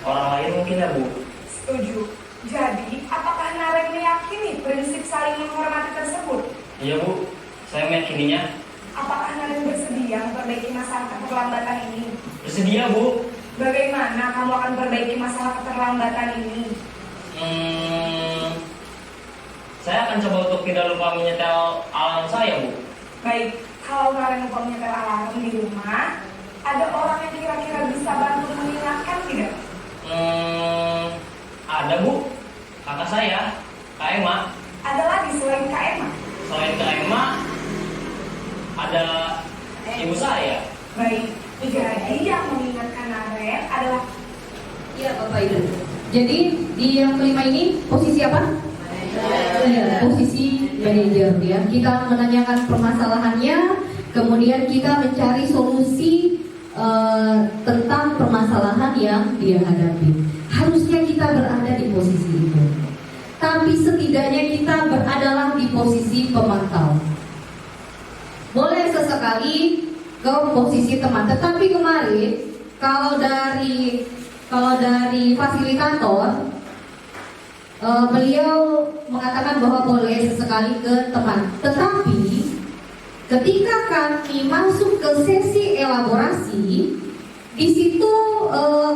orang lain mungkin ya Bu. Setuju. Jadi, apakah Naren meyakini prinsip saling menghormati tersebut? Iya Bu, saya meyakininya. Apakah Naren bersedia memperbaiki masalah keterlambatan ini? Bersedia Bu. Bagaimana kamu akan perbaiki masalah keterlambatan ini? Saya akan coba untuk tidak lupa menyetel alarm saya Bu. Baik, kalau Naren lupa menyetel alarm di rumah, ada orang yang kira-kira bisa bantu mengingatkan tidak? Ada Bu, kakak saya, Kak Emma. Ada lagi selain Kak Emma? Selain Kak Emma, ada ibu saya. Baik, jadi yang mengingatkan Naren adalah Iya Bapak Ibu. Jadi di yang kelima ini posisi apa? Ya, posisi manajer ya. Kita menanyakan permasalahannya, kemudian kita mencari solusi tentang permasalahan yang dia hadapi. Harusnya kita berada di posisi itu. Tapi setidaknya kita beradalah di posisi pemantau. Boleh sesekali ke posisi teman, tetapi kemarin kalau dari fasilitator beliau mengatakan bahwa boleh sesekali ke teman. Tetapi ketika kami masuk ke sesi elaborasi, di situ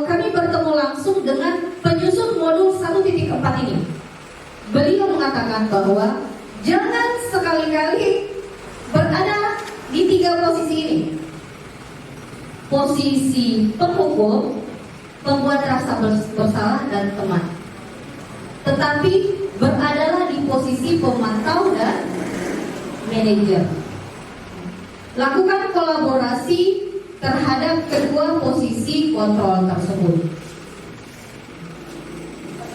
kami bertemu langsung dengan penyusun modul 1.4 ini. Beliau mengatakan bahwa jangan sekali-kali berada di 3 posisi ini. Posisi penghukum, pembuat rasa bersalah, dan teman. Tetapi beradalah di posisi pemantau dan manajer. Lakukan kolaborasi terhadap kedua posisi kontrol tersebut.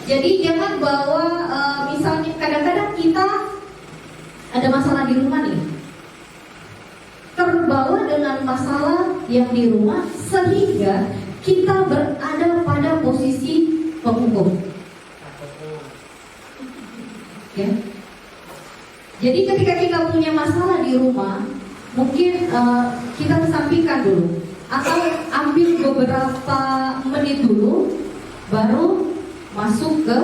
Jadi jangan bawa misalnya kadang-kadang kita ada masalah di rumah nih, terbawa dengan masalah yang di rumah sehingga kita berada pada posisi penghukum. Ya. Jadi ketika kita punya masalah di rumah, mungkin kita kesampingkan dulu atau ambil beberapa menit dulu, baru masuk ke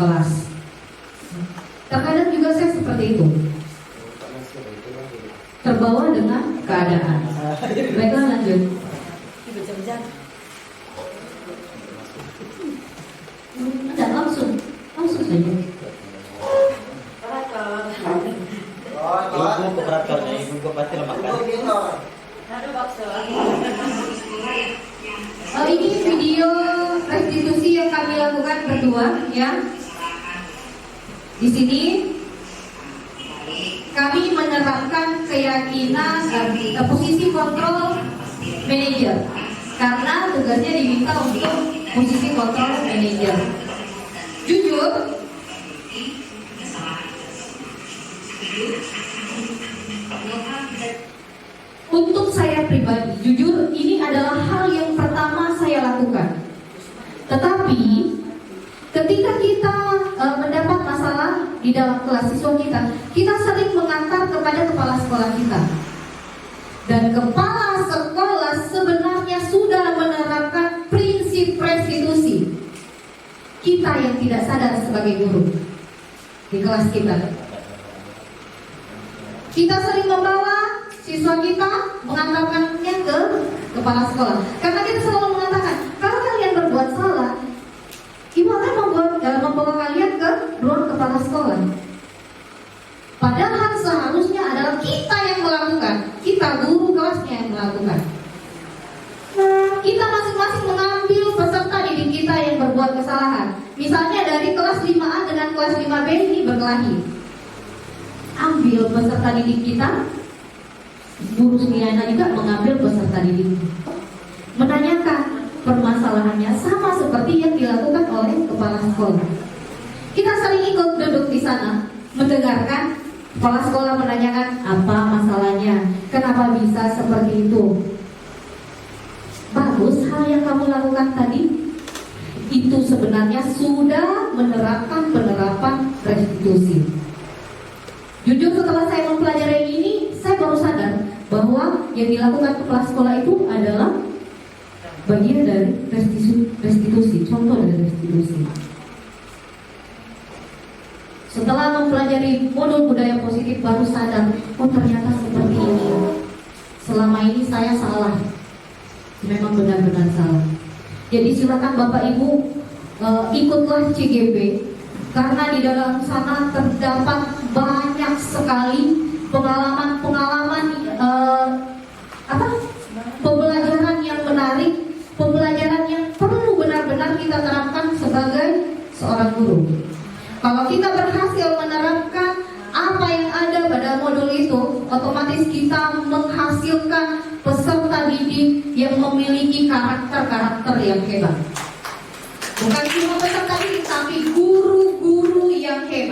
kelas. Terkadang juga saya seperti itu, terbawa dengan keadaan. Baiklah, lanjut. Tidak, langsung saja. Ibu operatornya, ibu pasti lemah kan? Ini video restitusi yang kami lakukan berdua, ya. Di sini kami menerapkan keyakinan posisi kontrol manajer karena tugasnya diminta untuk posisi kontrol manajer. Jujur, untuk saya pribadi, jujur ini adalah hal yang pertama saya lakukan. Tetapi ketika kita mendapat masalah di dalam kelas siswa kita sering mengantar kepada kepala sekolah kita. Dan kepala sekolah sebenarnya sudah menerapkan prinsip restitusi. Kita yang tidak sadar sebagai guru di kelas kita. Kita sering membawa siswa kita, mengantarkannya ke kepala sekolah. Karena kita selalu mengatakan, kalau kalian berbuat salah, ibu akan membawa kalian ke ruang kepala sekolah. Padahal seharusnya adalah kita yang melakukan, kita guru kelasnya yang melakukan. Kita masing-masing mengambil peserta didik kita yang berbuat kesalahan. Misalnya dari kelas 5A dengan kelas 5B ini berkelahi. Ambil peserta didik kita, guru Smiana juga mengambil peserta didik, menanyakan permasalahannya sama seperti yang dilakukan oleh kepala sekolah. Kita sering ikut duduk di sana, mendengarkan kepala sekolah menanyakan apa masalahnya, kenapa bisa seperti itu. Bagus hal yang kamu lakukan tadi. Itu sebenarnya sudah menerapkan penerapan restitusi. Jujur setelah saya mempelajari ini, saya baru sadar bahwa yang dilakukan kepala sekolah itu adalah bagian dari restitusi, contoh dari restitusi. Setelah mempelajari modul budaya positif baru sadar, oh ternyata seperti ini. Selama ini saya salah, memang benar-benar salah. Jadi silakan Bapak Ibu ikutlah CGP, karena di dalam sana terdapat banyak sekali pengalaman-pengalaman pembelajaran yang menarik, pembelajaran yang perlu benar-benar kita terapkan sebagai seorang guru. Kalau kita berhasil menerapkan apa yang ada pada modul itu, otomatis kita menghasilkan peserta didik yang memiliki karakter-karakter yang hebat. Bukan cuma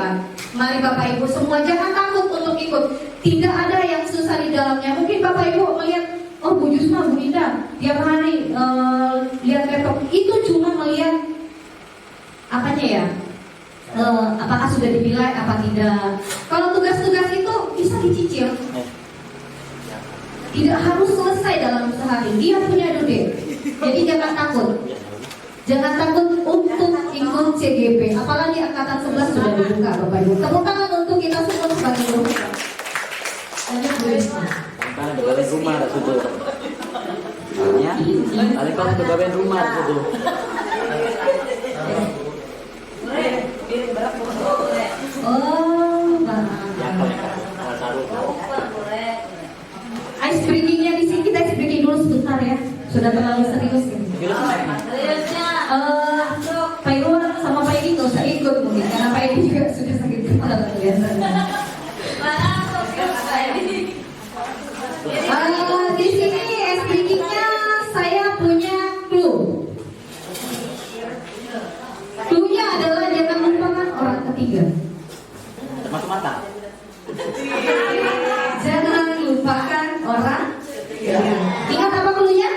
Pak. Mari Bapak Ibu semua jangan takut untuk ikut. Tidak ada yang susah di dalamnya. Mungkin Bapak Ibu melihat, oh Bu Jusma, Bu Dinda, tiap hari lihat laptop. Itu cuma melihat apanya ya? Apakah sudah dipilih, apa tidak? Kalau tugas-tugas itu bisa dicicil. Tidak harus selesai dalam sehari. Dia punya due. Jadi jangan takut. Jangan takut untuk ikut CGP. Apalagi angkatan 11 sudah dibuka, Bapak Ibu. Tepuk tangan untuk kita semua sebagai guru. Lanjut Bu Risma. Balik rumah ada sudah. Ya, balik pas ke bagian rumah sudah. Oh, ice breakingnya di sini kita ice breaking dulu sebentar ya. Sudah terlalu serius ini. Pak Irwan sama Pak Edi nggak usah ikut mungkin karena Pak Edi juga sudah sakit kepala kelihatannya. Di sini ice breakingnya saya punya clue. Clue-nya adalah jangan lupakan orang ketiga. Termasuk mata. Jangan lupakan orang ketiga. Ingat apa clue-nya?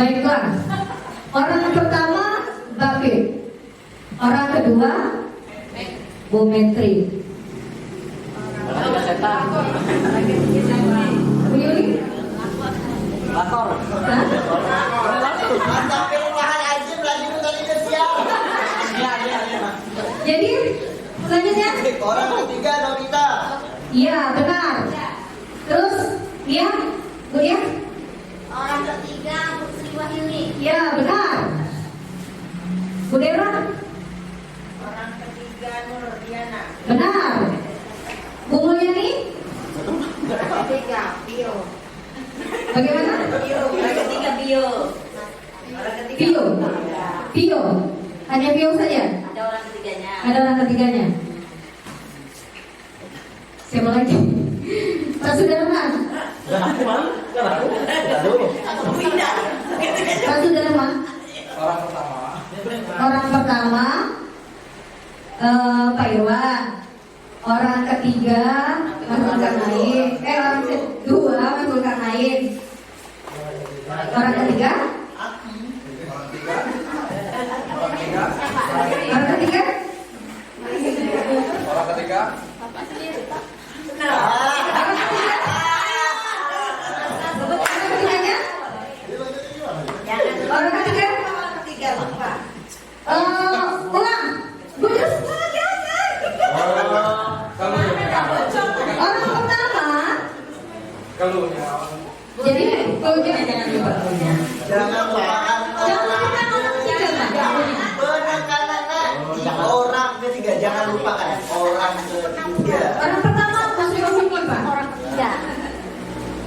Baiklah. Orang pertama Babe. Orang kedua Bu Metri. Orang setan. Bu Yuli? Lakor. Hah? Jadi selanjutnya Orang ketiga Nobita. iya benar. Terus ya Bu ya? Orang ketiga Bu Sri Wahyuni. Ya benar. Bu Dera? Orang ketiga Nur Diana. Benar. Bu Mulyani? Orang ketiga Bio. Bagaimana? Orang ketiga Bio. Orang ketiga Pio. Pio. Hanya Pio saja? ada orang ketiganya. Ada orang ketiganya? Siapa lagi? Pak Sudarman. Pak Sudarman. Orang pertama. Orang pertama Pak Irwan. Orang ketiga Mas Zulkarnain. Orang kedua Mas Zulkarnain. Orang ketiga? Orang ketiga? Orang ketiga. Orang ketiga? Ulang. Bujus orang pertama. Keluhnya. Jadi kalau jangan lupa. Jangan lupakan Jangan lupakan orang ketiga, Pak. penekanan orang ketiga. Jangan lupakan orang ketiga. Orang pertama masih Wahyuni, Pak. Orang ketiga.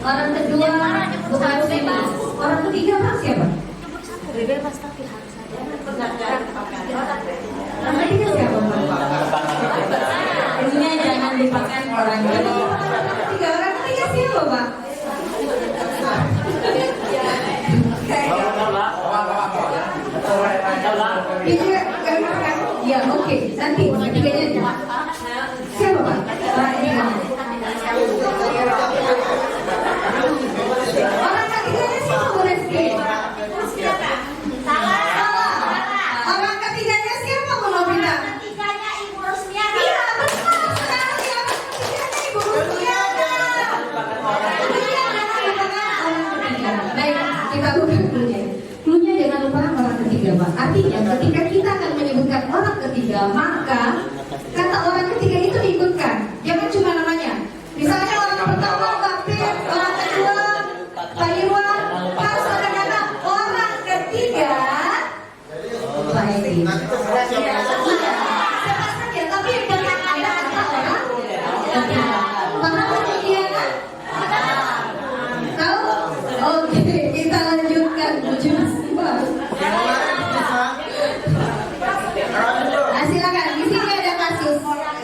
Orang kedua bukan Sema. Orang ketiga Pak siapa? Bebas tapi harus ada. Orang ketiga siapa, Pak? Intinya jangan lupakan orang ketiga. Orang ketiga siapa, Pak? Ya, oke. Nanti ketiganya siapa, Pak? Orang ketiganya. Orang ketiganya siapa, Bu Reski? Salah. Orang ketiganya siapa, Bu Nobita? Ketiganya Ibu Rusmiana. Iya, benar sekali. Orang ketiganya Ibu Rusmiana. Iya, jangan lupakan orang ketiga. Baik, kita buka clue-nya. Clue-nya jangan lupakan orang ketiga, Pak. Artinya ketika kita akan menyebutkan orang ketiga, maka kata orang ketiga itu diikutkan. Jangan cuma namanya. Misalnya orang pertama Pak Pir, orang kedua Pak Irwan, harus ada kata orang ketiga. Baik. Iya, siapa saja, tapi dengan ada kata orang ketiga. Paham kemudian? Tahu? Oke, kita lanjutkan. Nah, silakan. Di sini ada kasus.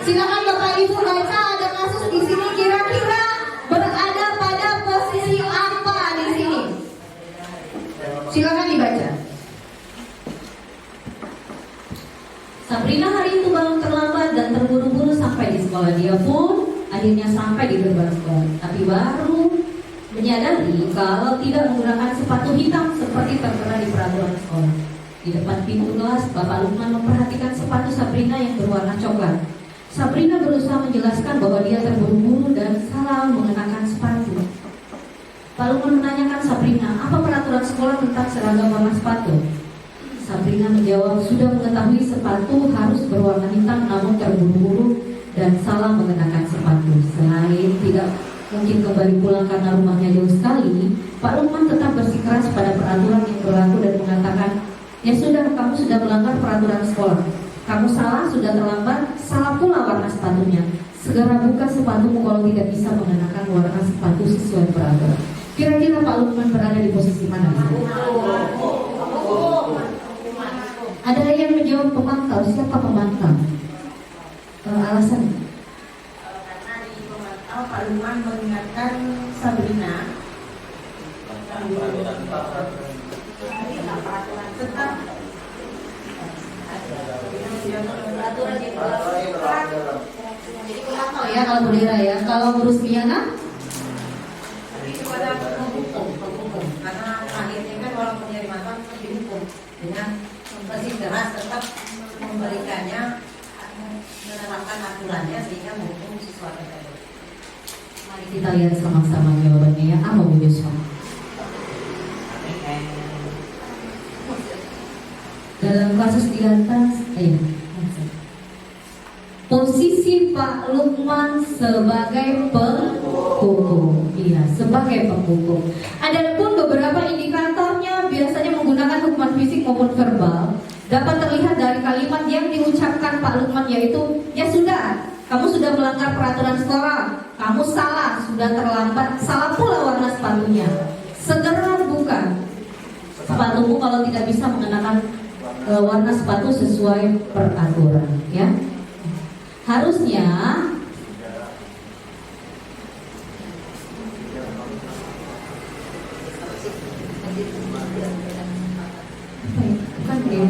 Silakan Bapak Ibu baca ada kasus di sini. Kira-kira berada pada posisi apa di sini? Silakan dibaca. Sabrina hari itu bangun terlambat dan terburu-buru sampai di sekolah. Dia pun akhirnya sampai di gerbang sekolah, tapi baru menyadari kalau tidak menggunakan sepatu hitam seperti tertera di peraturan sekolah. Di depan pintu kelas, Bapak Lukman memperhatikan sepatu Sabrina yang berwarna coklat. Sabrina berusaha menjelaskan bahwa dia terburu-buru dan salah mengenakan sepatu. Pak Lukman menanyakan Sabrina, apa peraturan sekolah tentang seragam warna sepatu? Sabrina menjawab, sudah mengetahui sepatu harus berwarna hitam namun terburu-buru dan salah mengenakan sepatu. Selain tidak mungkin kembali pulang karena rumahnya jauh sekali, Pak Lukman tetap bersikeras pada peraturan yang berlaku dan mengatakan, ya sudah, kamu sudah melanggar peraturan sekolah. Kamu salah, sudah terlambat, salah pula warna sepatunya. Segera buka sepatumu kalau tidak bisa mengenakan warna sepatu sesuai peraturan. Kira-kira Pak Lukman berada di posisi mana? Ada yang menjawab pemantau. Siapa pemantau? Alasan? Karena di pemantau Pak Lukman mengingatkan Sabrina tentang peraturan yang berlaku. Jadi pemantau ya kalau bendera ya. Kalau ngurus Miana? Kepada penghukum, karena akhirnya kan walaupun dari mantan dihukum dengan bersikeras tetap memberikannya, menerapkan aturannya sehingga menghukum siswa tersebut. Mari kita lihat sama-sama jawabannya ya. Apa Bu Yusuf? Dalam kasus di atas, posisi Pak Lukman sebagai penghukum. Iya, sebagai penghukum. Adapun beberapa indikatornya biasanya menggunakan hukuman fisik maupun verbal. Dapat terlihat dari kalimat yang diucapkan Pak Lukman, yaitu, ya sudah, kamu sudah melanggar peraturan sekolah, kamu salah, sudah terlambat, salah pula warna sepatunya. Segera buka sepatumu kalau tidak bisa mengenakan warna sepatu sesuai peraturan, ya. Harusnya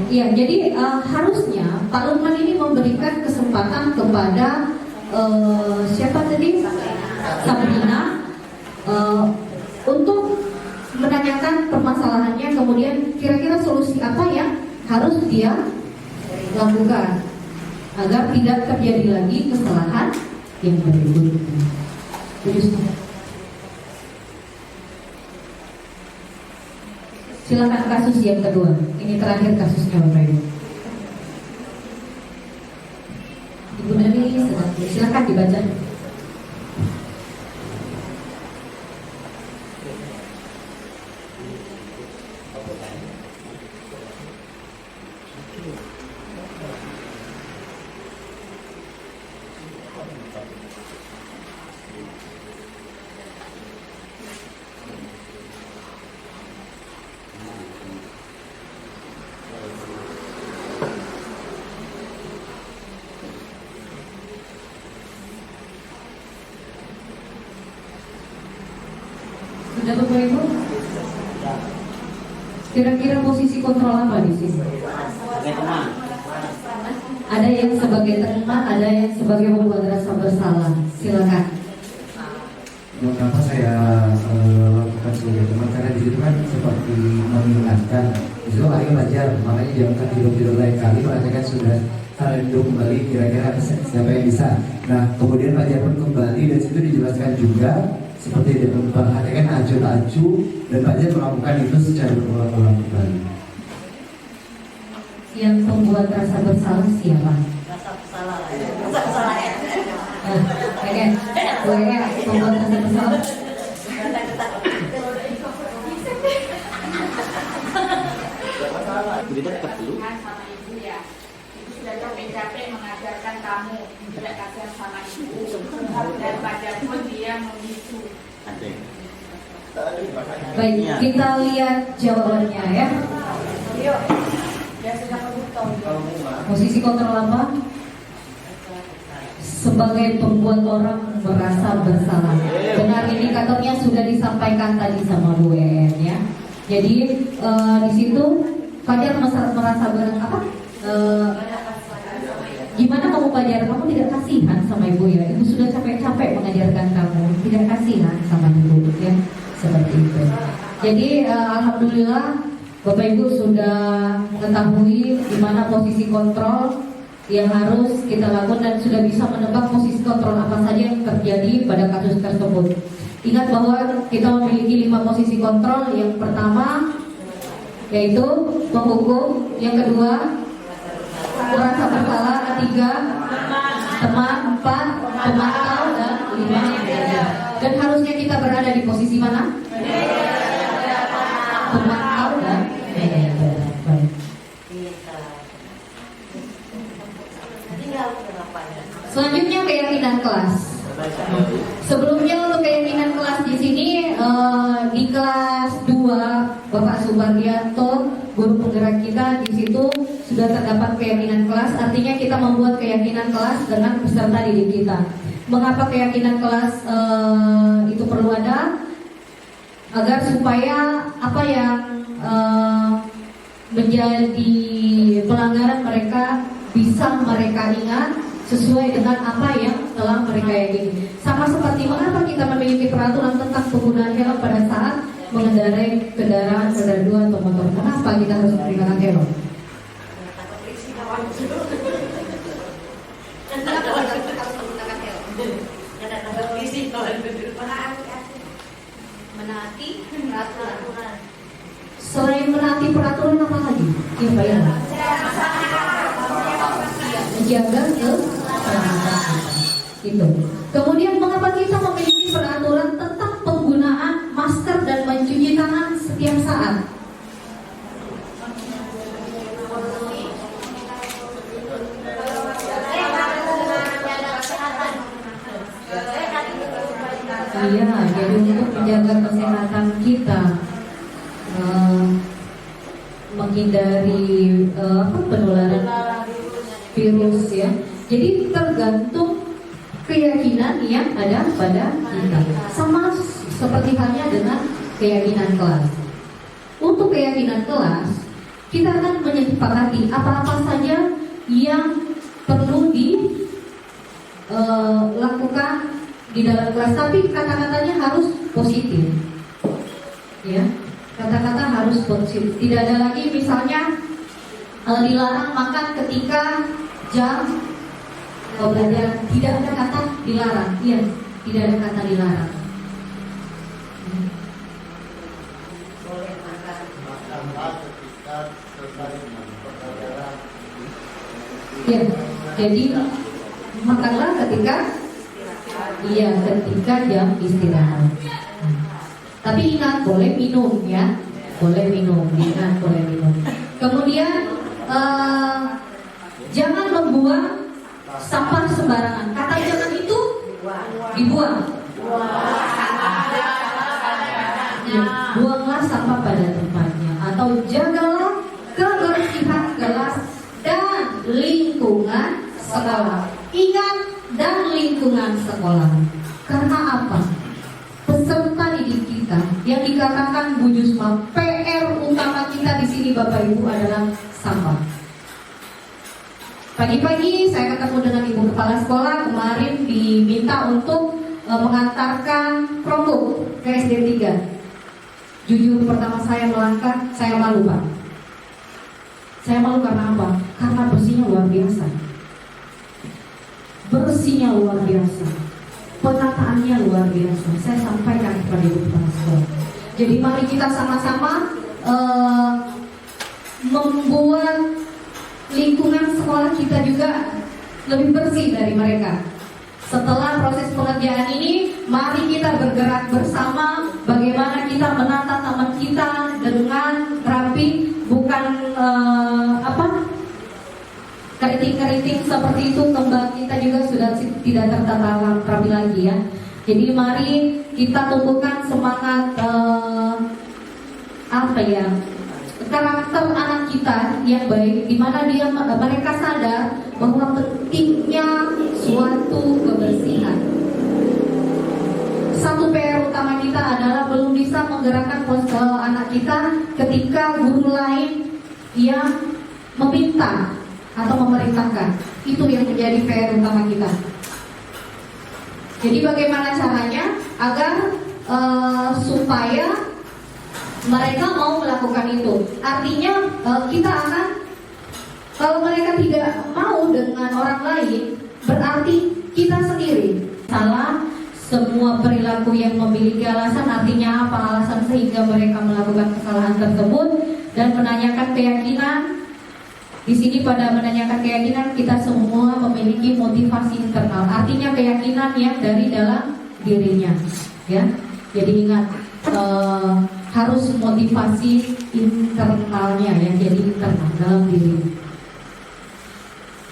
ya, jadi harusnya Pak Lukman ini memberikan kesempatan kepada siapa tadi? Sabrina untuk menanyakan permasalahannya, kemudian kira-kira solusi apa yang harus dia lakukan agar tidak terjadi lagi kesalahan yang berikutnya. Silakan kasus yang kedua. Ini terakhir kasusnya Bapak Ibu. Ibu Nani sedang, silakan dibaca. Sudah Bapak Ibu? Kira-kira posisi kontrol apa di sini? Ada yang sebagai teman, ada yang sebagai membuat rasa bersalah. Silakan. Mengapa saya lakukan sebagai teman? Karena di situ kan seperti mengingatkan, itu ayo belajar, makanya jangan tidur lain kali. Makanya kan sudah rindu kembali, kira-kira siapa yang bisa. Nah kemudian pelajar pun kembali dan situ dijelaskan juga seperti memperhatikan acu-acu dan pelajar melakukan itu secara berulang-ulang kembali. Yang membuat rasa bersalah siapa? Rasa bersalah ya. Oke, membuat rasa bersalah. Kita dekat dulu. Sama ibu ya, ibu sudah capek-capek mengajarkan kamu, tidak kasihan sama ibu, dan pada pun dia memicu. Baik, kita lihat jawabannya ya. Yuk, dia sudah kebutuh. Posisi kontrol apa? Sebagai pembuat orang merasa bersalah. Benar, indikatornya sudah disampaikan tadi sama Bu En ya. Jadi di situ Fajar merasa Gimana kamu belajar? Kamu tidak kasihan sama ibu ya? Ibu sudah capek-capek mengajarkan kamu, tidak kasihan sama ibu ya, seperti itu. Jadi alhamdulillah Bapak Ibu sudah mengetahui di mana posisi kontrol yang harus kita lakukan dan sudah bisa menebak posisi kontrol apa saja yang terjadi pada kasus tersebut. Ingat bahwa kita memiliki 5 posisi kontrol. Yang pertama yaitu penghukum, yang kedua merasa bersalah, ketiga teman, 4 pemantau, dan 5 dan harusnya kita berada di posisi mana? Pemantau dan selanjutnya keyakinan kelas. Sebelumnya untuk keyakinan kelas di sini di kelas 2 Bapak Subardianto, guru penggerak kita, di situ sudah terdapat keyakinan kelas. Artinya kita membuat keyakinan kelas dengan peserta didik kita. Mengapa keyakinan kelas itu perlu ada? Agar supaya apa yang menjadi pelanggaran mereka bisa mereka ingat sesuai dengan apa yang telah mereka yakini. Sama seperti mengapa kita memiliki peraturan tentang penggunaan helm pada saat mengendarai kendaraan roda 2 atau motor. Kenapa kita harus menggunakan helm? Menaati peraturan. Selain menaati peraturan apa lagi? Ya, Pak ya. Menjaga keselamatan itu. Kemudian mengapa kita memiliki peraturan tentang penggunaan masker dan mencuci tangan setiap saat? Iya, jadi untuk menjaga kesehatan kita, menghindari penularan virus ya. Jadi tergantung keyakinan yang ada pada kita. Sama seperti halnya dengan keyakinan kelas. Untuk keyakinan kelas, kita akan menyepakati apa-apa saja yang perlu dilakukan di dalam kelas, tapi kata-katanya harus positif, ya. Kata-kata harus positif. Tidak ada lagi misalnya dilarang makan ketika jam pembelajaran. Tidak ada kata dilarang, iya, tidak ada kata dilarang. Ya, jadi makanlah ketika jam istirahat. Tapi ingat boleh minum ya, boleh minum, ingat boleh minum. Kemudian jangan membuang sampah sembarangan. Kata jangan itu dibuang. Ya, buanglah sampah pada tempatnya. Atau jagalah kebersihan kelas dan lingkungan sekolah. Ingat, dan lingkungan sekolah. Karena apa? Peserta didik kita yang dikatakan Bu Jusma, PR utama kita di sini Bapak Ibu adalah sampah. Pagi-pagi saya ketemu dengan Ibu Kepala Sekolah, kemarin diminta untuk mengantarkan Chromebook ke SD 3. Jujur pertama saya melangkah, saya malu Pak. Saya malu karena apa? Karena bersihnya luar biasa. Bersihnya luar biasa, penataannya luar biasa. Saya sampaikan kepada Ibu Kepala Sekolah. Jadi mari kita sama-sama membuat lingkungan sekolah kita juga lebih bersih dari mereka. Setelah proses pengerjaan ini, mari kita bergerak bersama bagaimana kita menata taman kita dengan rapi, bukan keriting-keriting seperti itu. Kembang kita juga sudah tidak tertata rapi lagi ya. Jadi mari kita tumbuhkan semangat karakter anak kita yang baik, di mana mereka sadar bahwa pentingnya suatu kebersihan. Satu PR utama kita adalah belum bisa menggerakkan anak kita ketika guru lain yang meminta atau memerintahkan. Itu yang menjadi PR utama kita. Jadi bagaimana caranya agar supaya mereka mau melakukan itu. Artinya kita akan, kalau mereka tidak mau dengan orang lain, berarti kita sendiri salah. Semua perilaku yang memiliki alasan, artinya apa alasan sehingga mereka melakukan kesalahan tersebut, dan menanyakan keyakinan. Di sini pada menanyakan keyakinan, kita semua memiliki motivasi internal, artinya keyakinan yang dari dalam dirinya, ya. Jadi ingat, harus motivasi internalnya, yang jadi internal dalam diri.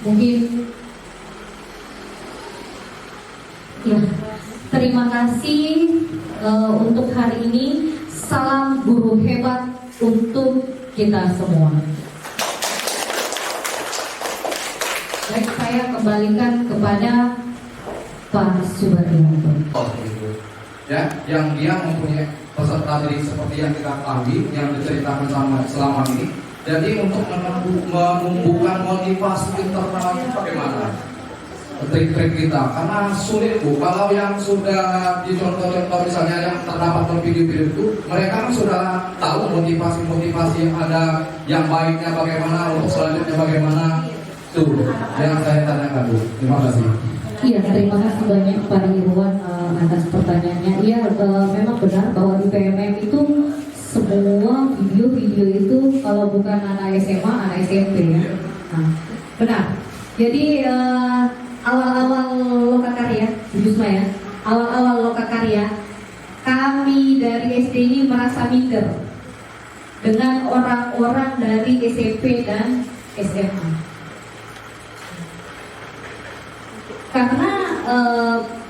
Mungkin, ya. Terima kasih untuk hari ini. Salam guru hebat untuk kita semua. Baik, saya kembalikan kepada Pak Subardianto. Oh, gitu. Ya, yang dia mempunyai peserta didik seperti yang kita ketahui, yang diceritakan selama ini. Jadi untuk menumbuhkan motivasi internal itu bagaimana? Trik-trik kita, karena sulit Bu. Kalau yang sudah dicontoh-contoh misalnya yang terdapat dalam video-video itu, mereka kan sudah tahu motivasi-motivasi yang ada, yang baiknya bagaimana, untuk selanjutnya bagaimana. Tuh yang saya tanyakan Bu. Terima kasih. Iya, terima kasih banyak Pak Irwan atas pertanyaannya. Iya, memang benar bahwa di PMM itu semua video-video itu kalau bukan anak SMA, anak SMP ya. Nah, benar. Jadi awal-awal Lokakarya, Jusma ya, awal-awal Lokakarya, kami dari SD ini merasa minder dengan orang-orang dari SMP dan SMA, karena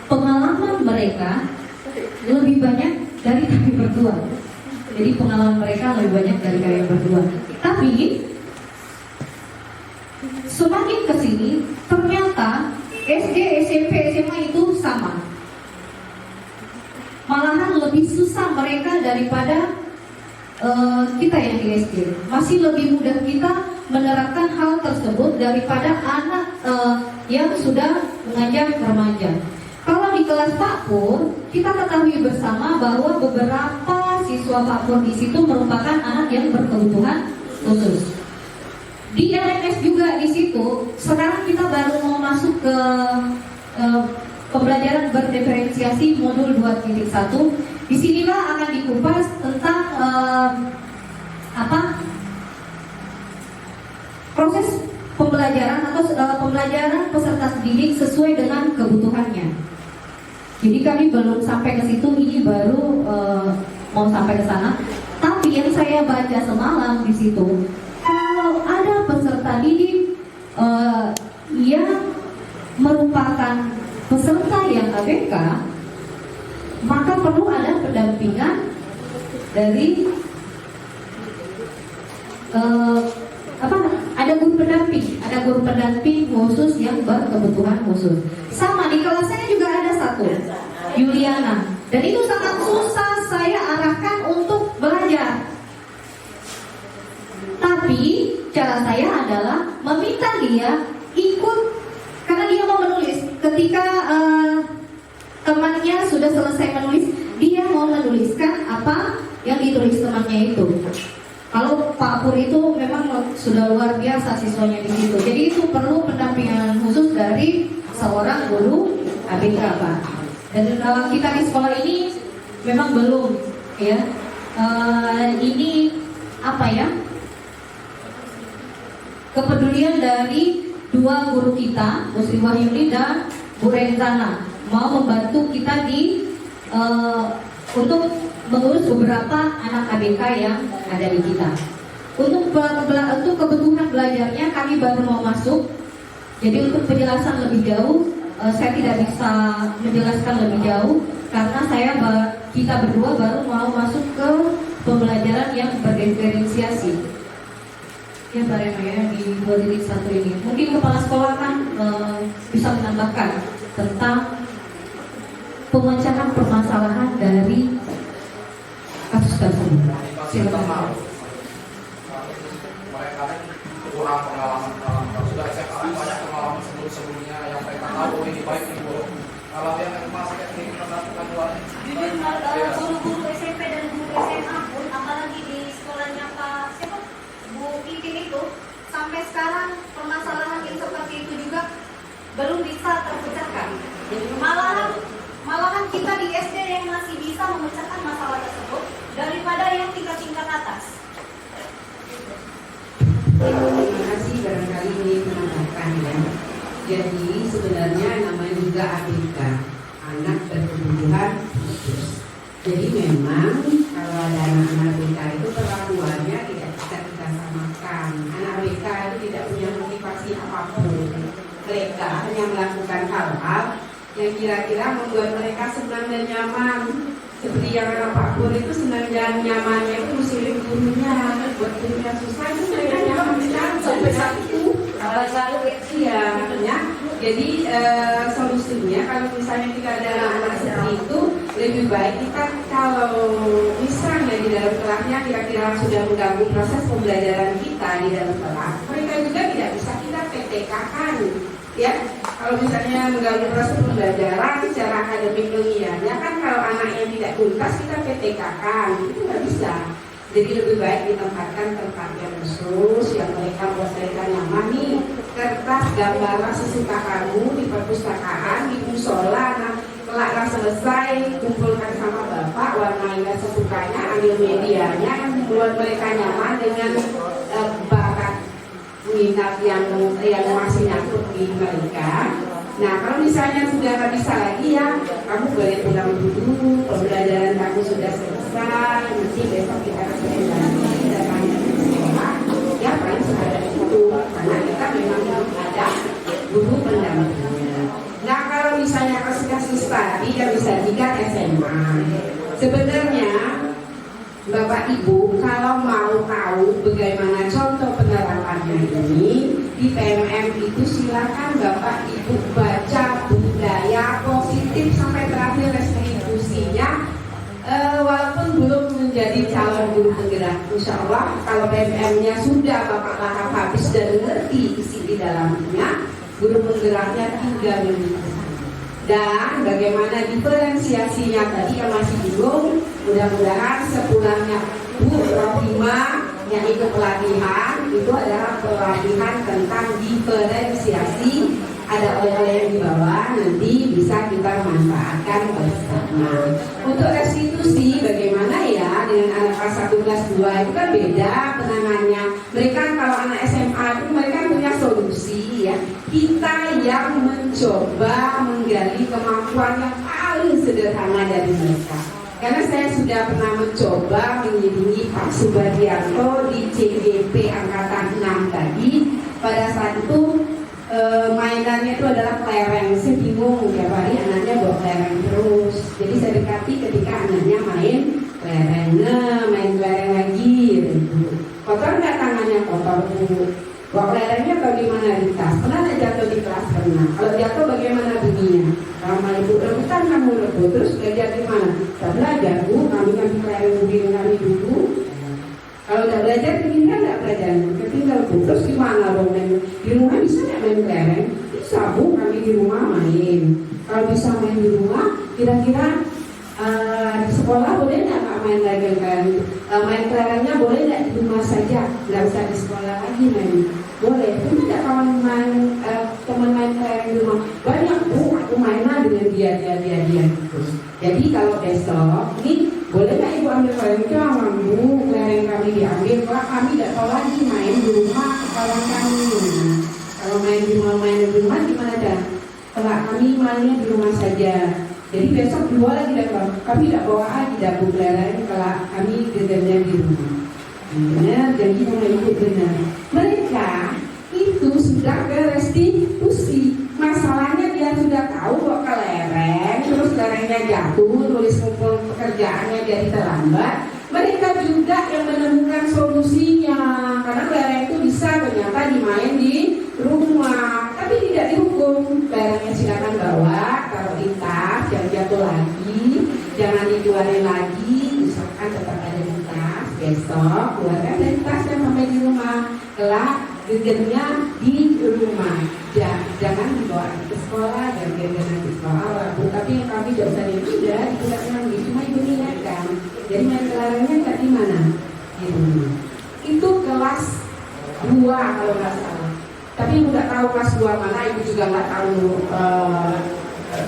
pengalaman mereka lebih banyak dari kami berdua. Jadi pengalaman mereka lebih banyak dari kami berdua. Tapi semakin kesini ternyata SD, SMP, SMA itu sama. Malahan lebih susah mereka daripada kita yang di SD. Masih lebih mudah kita menerapkan hal tersebut daripada anak yang sudah mengajar remaja. Kalau di kelas Pak Pur, kita ketahui bersama bahwa beberapa siswa Pak Pur di situ merupakan anak yang berkebutuhan khusus. Di LMS juga di situ. Sekarang kita baru mau masuk ke pembelajaran berdiferensiasi modul 2.1. Disinilah akan dikupas tentang proses pembelajaran atau pembelajaran peserta didik sesuai dengan kebutuhannya. Jadi kami belum sampai ke situ, ini baru mau sampai ke sana. Tapi yang saya baca semalam di situ, kalau ada peserta didik yang merupakan peserta yang ABK, maka perlu ada pendampingan dari ada guru pendamping khusus yang berkebutuhan khusus. Sama di kelas saya juga ada satu, Yuliana, dan itu sangat susah saya arahkan untuk belajar. Tapi cara saya adalah meminta dia ikut, karena dia mau menulis. Ketika temannya sudah selesai menulis, dia mau menuliskan apa yang ditulis temannya itu. Kalau Pak Pur itu memang sudah luar biasa siswanya di situ. Jadi itu perlu pendampingan khusus dari seorang guru ABK, Pak. Dan kita di sekolah ini memang belum, ya. Ini apa ya? Kepedulian dari dua guru kita, Bu Sri Wahyuni dan Bu Renzana, mau membantu kita di untuk mengurus beberapa anak ABK yang ada di kita. Untuk kebutuhan belajarnya kami baru mau masuk. Jadi untuk penjelasan lebih jauh, saya tidak bisa menjelaskan lebih jauh karena kita berdua baru mau masuk ke pembelajaran yang berdiferensiasi. Ya Pak Reno ya, di 2.1 ini. Mungkin kepala sekolah kan bisa menambahkan tentang pemecahan permasalahan dari kasus tersebut. Silakan. Mereka kurang pengalaman sudah kan banyak pengalaman sebelumnya yang mereka tahu ini baik ini buruk. Kalau yang masih kayak ini kita lakukan luarnya. Jujur guru-guru SMP dan guru SMA pun, apalagi di sekolahnya Pak siapa Bu Ikin itu, sampai sekarang permasalahan yang seperti itu juga belum bisa terpecahkan. Jadi malahan kita di SD yang masih bisa memecahkan masalah tersebut daripada yang tingkat-tingkat atas. Terima kasih, barangkali ini menambahkan ya. Jadi sebenarnya namanya juga ABK, anak berkebutuhan khusus. Jadi memang kalau ada anak ABK itu perlakuannya tidak bisa kita samakan. Anak ABK itu tidak punya motivasi apapun. Mereka hanya melakukan hal-hal yang kira-kira membuat mereka senang dan nyaman. Seperti yang anak Pak Pur itu senang dan nyamannya itu musim gurunya, buat gurunya susah itu mereka nyaman sampai saat itu. Kalau ya, jadi solusinya kalau misalnya kita ada anak seperti itu, lebih baik kita kalau misalnya di dalam kelasnya kira-kira sudah mengganggu proses pembelajaran kita di dalam kelas, mereka juga tidak bisa kita PTK-kan. Ya, kalau misalnya mengganggu proses pembelajaran secara akademik ilmiahnya kan kalau anak yang tidak tuntas kita PTK-kan, itu nggak bisa. Jadi lebih baik ditempatkan tempat yang khusus yang mereka buat mereka nyaman nih. Kertas gambarlah sesuka kamu di perpustakaan, di musola. Nah, kelaklah selesai kumpulkan sama bapak, warnailah sesukanya, ambil medianya yang membuat mereka nyaman dengan bakat minat yang masih nyangkut di mereka. Nah, kalau misalnya sudah nggak bisa lagi ya, kamu boleh pulang dulu, pembelajaran kamu sudah selesai, nanti besok kita akan lagi datang ke sekolah. Ya, paling sekadar itu, karena kita memang belum ada guru pendampingnya. Nah, kalau misalnya kasus-kasus tadi yang bisa juga SMA, sebenarnya Bapak Ibu kalau mau tahu bagaimana contoh penerapannya ini di PMM itu silakan Bapak Ibu baca budaya positif sampai terakhir restitusinya. Walaupun belum menjadi calon guru penggerak, insya Allah kalau PMM-nya sudah Bapak lahap habis dan mengerti isi di dalamnya, guru penggeraknya tinggal mengikuti. Dan bagaimana diferensiasinya tadi yang masih bingung, mudah-mudahan sepulangnya Bu Rohima yang ikut pelatihan itu adalah pelatihan tentang diferensiasi, ada oleh-oleh yang dibawa, nanti bisa kita manfaatkan bersama. Untuk restitusi bagaimana ya dengan anak kelas 1 kelas 2 itu kan beda penanganannya. Mereka kalau anak SMA itu mereka punya solusi ya. Kita yang mencoba menggali kemampuan yang paling sederhana dari mereka. Karena saya sudah pernah mencoba mengiringi Pak Subadianto di CGP Angkatan 6 tadi. Pada saat itu mainannya itu adalah kelereng. Saya bingung tiap hari anaknya bawa kelereng terus. Jadi saya dekati ketika anaknya main kelereng, main kelereng lagi gitu. Kotor nggak tangannya? Kotor Bu. Bawa kelerengnya atau di mana di tas? Pernah nggak jatuh di kelas? Pernah. Kalau jatuh bagaimana bunyinya? Kalau Ibu rebutan kamu rebut terus belajar di mana? Kita belajar Bu, kami ngambil kelereng begini kami dulu. Kalau udah belajar begini kan nggak belajar, ketinggal Bu. Terus gimana dong main? Di rumah bisa nggak main kelereng? Bisa Bu, kami di rumah main. Kalau bisa main di rumah, kira-kira di sekolah boleh nggak main lagi kelereng? Main kelerengnya boleh nggak di rumah saja? Nggak usah di sekolah lagi main. Boleh. Punya nggak kawan main teman main kelereng di rumah? Banyak Bu, aku mainan dengan dia. Jadi kalau besok ini boleh nggak Ibu ambil kelereng? Jangan Bu, kelereng kami diambil. Kalau kami tidak tahu lagi main di rumah kawan kami. Kalau main di rumah gimana dah? Kalau kami mainnya di rumah saja. Jadi besok dibawa lagi dah, kami tidak bawa lagi dah Bu kelereng kalau kami kerjanya di rumah. Benar, jadi sama Ibu benar. Mereka itu sudah ke restitusi. Masalahnya dia sudah tahu kok kelereng, terus kelerengnya jatuh, nulis kumpul pekerjaannya jadi terlambat. Mereka juga yang menemukan solusinya, karena kelereng itu bisa ternyata dimain di rumah, tapi tidak dihukum. Kelerengnya silakan bawa, taruh di tas, jangan jatuh lagi, jangan dikeluarin lagi, misalkan tetap ada di tas. Besok keluarkan dari tas dan sampai di rumah, kelak gegernya di rumah. gitu. Itu kelas 2 kalau nggak salah. Tapi ibu nggak tahu kelas 2 mana, ibu juga nggak tahu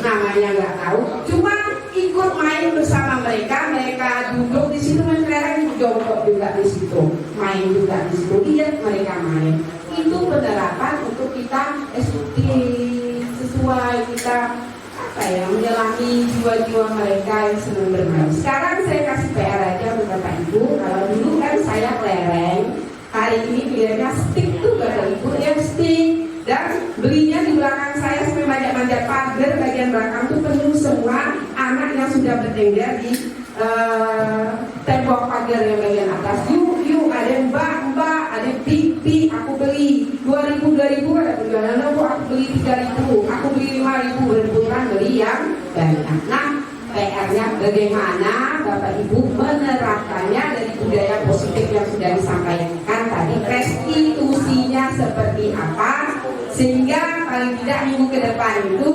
namanya, nggak tahu. Cuma ikut main bersama mereka, mereka duduk di situ, mereka jongkok juga di situ, main juga di situ, lihat mereka main. Itu penerapan untuk kita sesuai kita menyelami jiwa-jiwa mereka yang senang bermain. Sekarang saya kasih PR aja untuk Bapak Ibu. Kalau dulu kan saya kelereng, hari ini pilihannya stick tuh Bapak Ibu, ya stick. Dan belinya di belakang saya sampai manjat-manjat pagar, bagian belakang tuh penuh semua anak yang sudah bertengger di tembok pagar yang bagian atas. Yuk, ada yang mbak, ada pi, aku beli 2.000 ada penjualan, aku beli 3.000, aku beli 5.000, berbulan beli yang banyak. Nah, PR-nya bagaimana Bapak Ibu menerapkannya dari budaya positif yang sudah disampaikan tadi, restitusinya seperti apa, sehingga paling tidak minggu ke depan itu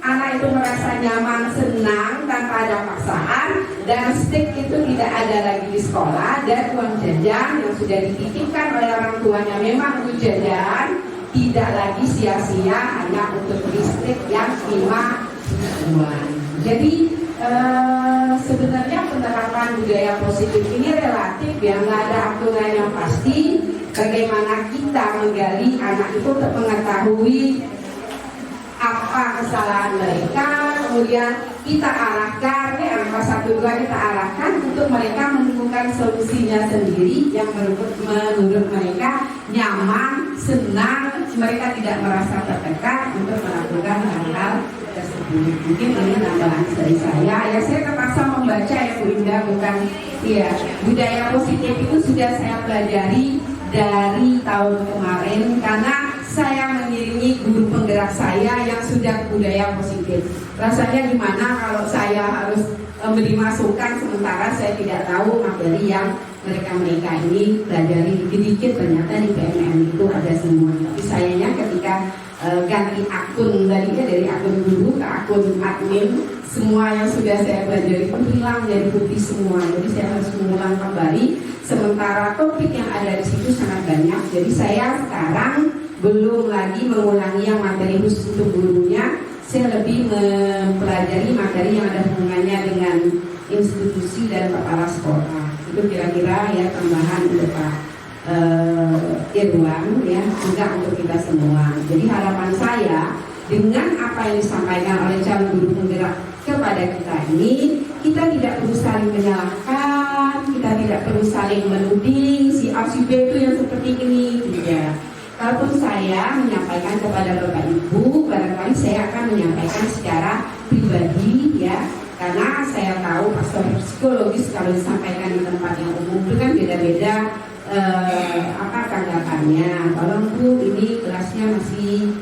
anak itu merasa nyaman, senang tanpa ada paksaan, dan stick itu tidak ada lagi di sekolah, dan uang jajan yang sudah dititipkan oleh orang tuanya memang untuk jajan, tidak lagi sia-sia hanya untuk beli stick yang 5 ribuan. Jadi sebenarnya penerapan budaya positif ini relatif ya, nggak ada aturan yang pasti. Bagaimana kita menggali anak itu untuk mengetahui apa kesalahan mereka, kemudian kita arahkan, ya kelas 1, 2 kita arahkan untuk mereka menemukan solusinya sendiri yang menurut mereka nyaman, senang, mereka tidak merasa tertekan untuk melakukan hal-hal tersebut. Mungkin ini tambahan dari saya. Ya, saya terpaksa membaca ya Bu Indah, bukan ya, budaya positif itu sudah saya pelajari dari tahun kemarin karena saya mengiringi guru penggerak saya yang sudah budaya positif. Rasanya gimana kalau saya harus memberi masukan sementara saya tidak tahu materi yang mereka ini pelajari dikit, ternyata di PMN itu ada semua. Tapi sayangnya ketika ganti akun dari akun guru ke akun admin, semua yang sudah saya pelajari itu hilang jadi putih semua. Jadi saya harus mengulang kembali. Sementara topik yang ada di situ sangat banyak. Jadi saya sekarang belum lagi mengulangi yang materi khusus untuk gurunya. Saya lebih mempelajari materi yang ada hubungannya dengan institusi dan kepala sekolah. Itu kira-kira ya tambahan untuk Pak Irwan ya, juga untuk kita semua. Jadi harapan saya dengan apa yang disampaikan oleh calon guru penggerak kepada kita ini, kita tidak perlu saling menyalahkan, kita tidak perlu saling menuding si A si B itu yang seperti ini, tidak. Kalaupun saya menyampaikan kepada Bapak Ibu, barangkali saya akan menyampaikan secara pribadi ya, karena saya tahu faktor psikologis kalau disampaikan di tempat yang umum itu kan beda-beda tanggapannya. Tolong Bu, ini kelasnya masih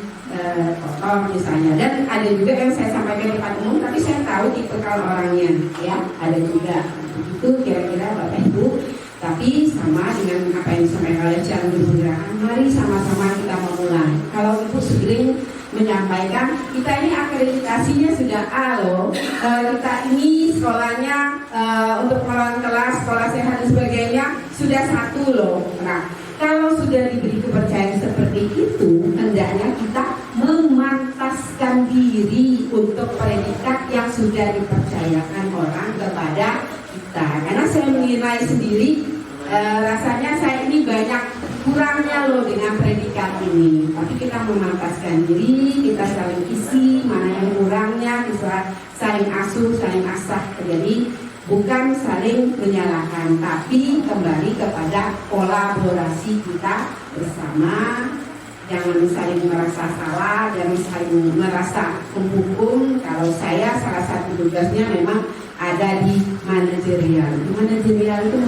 kotor misalnya, dan ada juga yang saya sampaikan di tempat umum tapi saya tahu tipikal orangnya ya, ada juga itu kira-kira Bapak Ibu. Tapi sama dengan apa yang disampaikan oleh calon guru penggerak, mari sama-sama kita memulai. Kalau Ibu sering menyampaikan kita ini akreditasinya sudah A loh, kita ini sekolahnya untuk pengelolaan kelas, sekolah sehat dan sebagainya sudah 1 loh. Nah, kalau sudah diberi kepercayaan seperti itu, hendaknya kita memantaskan diri untuk predikat yang sudah dipercayakan orang kepada kita. Karena saya menilai sendiri, rasanya saya ini banyak kurangnya loh dengan predikat ini. Tapi kita memantaskan diri, kita saling isi mana yang kurangnya, kita saling asuh, saling asah. Jadi bukan saling menyalahkan, tapi kembali kepada kolaborasi kita bersama. Jangan saling merasa salah, jangan saling merasa menghukum. Kalau saya salah satu tugasnya memang ada di manajerial. Di manajerial itu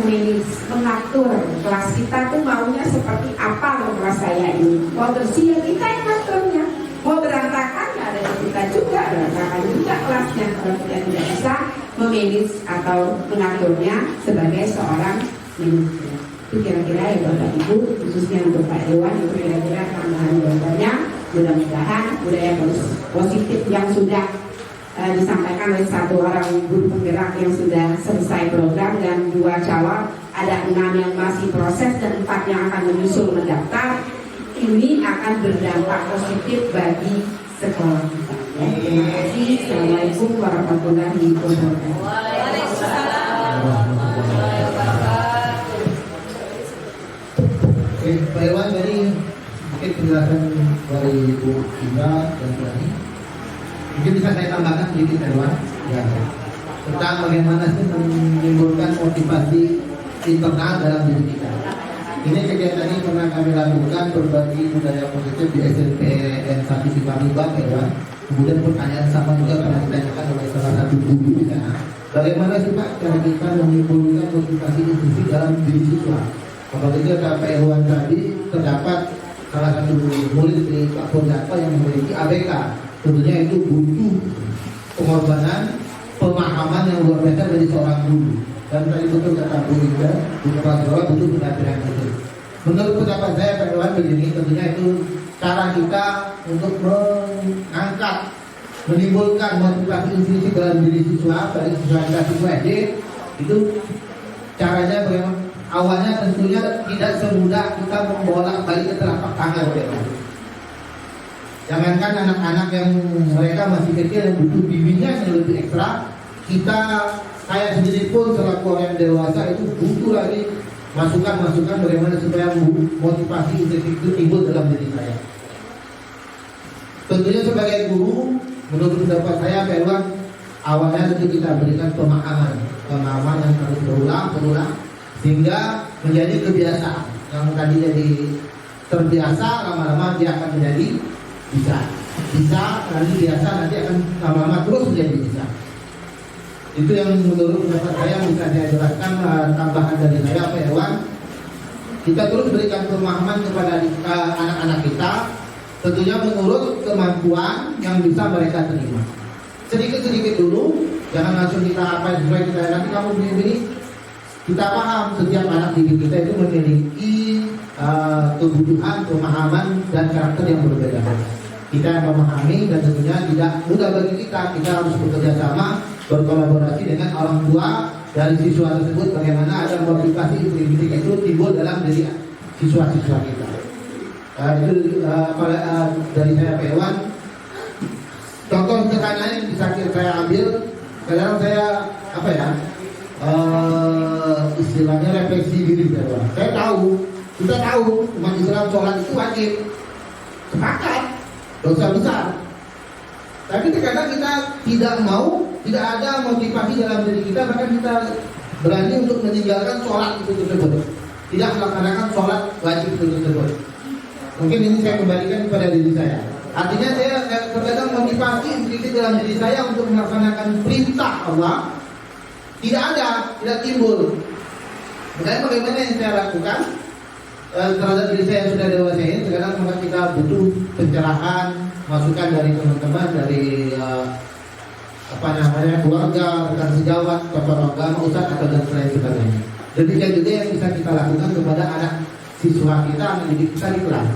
mengatur kelas kita tuh maunya seperti apa loh kelas saya ini. Mau bersih ya kita yang ngaturnya, mau berantakan ya ada kita juga berantakan juga kelasnya. Kalau kita tidak bisa memanage atau mengaturnya sebagai seorang manajer. Itu kira-kira ya Bapak Ibu, khususnya untuk Pak Dewan, itu kira-kira tambahan jawabannya. Mudah-mudahan budaya positif yang sudah disampaikan oleh 1 orang guru penggerak yang sudah selesai program dan 2 calon ada 6 yang masih proses dan 4 yang akan menyusul mendaftar. Ini akan berdampak positif bagi sekolah kita. Ya, terima kasih. Assalamualaikum warahmatullahi wabarakatuh. Oke, Pak Irwan, jadi mungkin penjelasan dari Ibu Indra dan Tuani. Mungkin bisa saya tambahkan sedikit, Pak Irwan, ya, tentang bagaimana sih menimbulkan motivasi internal dalam diri kita. Ini kegiatan ini pernah kami lakukan berbagi budaya positif di SMP N1 Cipamibang, Pak Irwan. Kemudian pertanyaan sama juga pernah ditanyakan oleh salah satu guru di sana. Bagaimana sih Pak cara kita menimbulkan motivasi intrinsik dalam diri siswa? Apabila Pak Irwan tadi terdapat salah satu murid di Pak Purjapa yang memiliki ABK, tentunya itu butuh pengorbanan, pemahaman yang luar biasa dari seorang guru. Dan tadi betul kata Bu Ida, di kepala sekolah butuh pendampingan itu. Menurut pendapat saya Pak Irwan begini, tentunya itu cara kita untuk mengangkat, menimbulkan motivasi intrinsik dalam diri siswa, dari siswa SD itu caranya bagaimana? Awalnya tentunya tidak semudah kita membolak-balik ke telapak tangan. Jangankan anak-anak yang mereka masih kecil yang butuh bimbingan yang lebih ekstra, saya sendiri pun selaku orang yang dewasa itu butuh lagi masukan-masukan bagaimana supaya motivasi itu timbul dalam diri saya. Tentunya sebagai guru, menurut pendapat saya Pak Irwan, awalnya tentu kita berikan pemahaman yang harus berulang sehingga menjadi kebiasaan. Yang tadi jadi terbiasa, lama-lama dia akan menjadi bisa nanti biasa, nanti akan lama-lama terus menjadi bisa. Itu yang menurut pendapat saya bisa saya jelaskan. Tambahan dari saya Pak Irwan, kita terus berikan pemahaman kepada anak-anak kita, tentunya menurut kemampuan yang bisa mereka terima. Sedikit-sedikit dulu, jangan langsung kita apa sesuai kita nanti kamu begini. Kita paham setiap anak didik kita itu memiliki kebutuhan, pemahaman dan karakter yang berbeda. Kita memahami dan tentunya tidak mudah bagi kita harus bekerja sama, berkolaborasi dengan orang tua dari siswa tersebut bagaimana agar motivasi intrinsik itu timbul dalam diri siswa-siswa kita. Itu dari saya Pak Irwan. Contoh sederhana yang bisa saya ambil, kadang saya istilahnya refleksi diri saya. Kita tahu umat Islam sholat itu wajib, sepakat, dosa besar. Tapi terkadang kita tidak ada motivasi dalam diri kita, bahkan kita berani untuk meninggalkan sholat itu tersebut, tidak melaksanakan sholat wajib itu tersebut. Mungkin ini saya kembalikan kepada diri saya. Artinya saya terkadang motivasi intrinsik dalam diri saya untuk melaksanakan perintah Allah tidak timbul. Makanya bagaimana yang saya lakukan terhadap diri saya yang sudah dewasa ini, terkadang kita butuh pencerahan, masukan dari teman-teman, dari keluarga, rekan sejawat, tokoh agama, ustaz atau dan lain sebagainya. Demikian juga yang bisa kita lakukan kepada anak siswa kita, anak didik kita di kelas.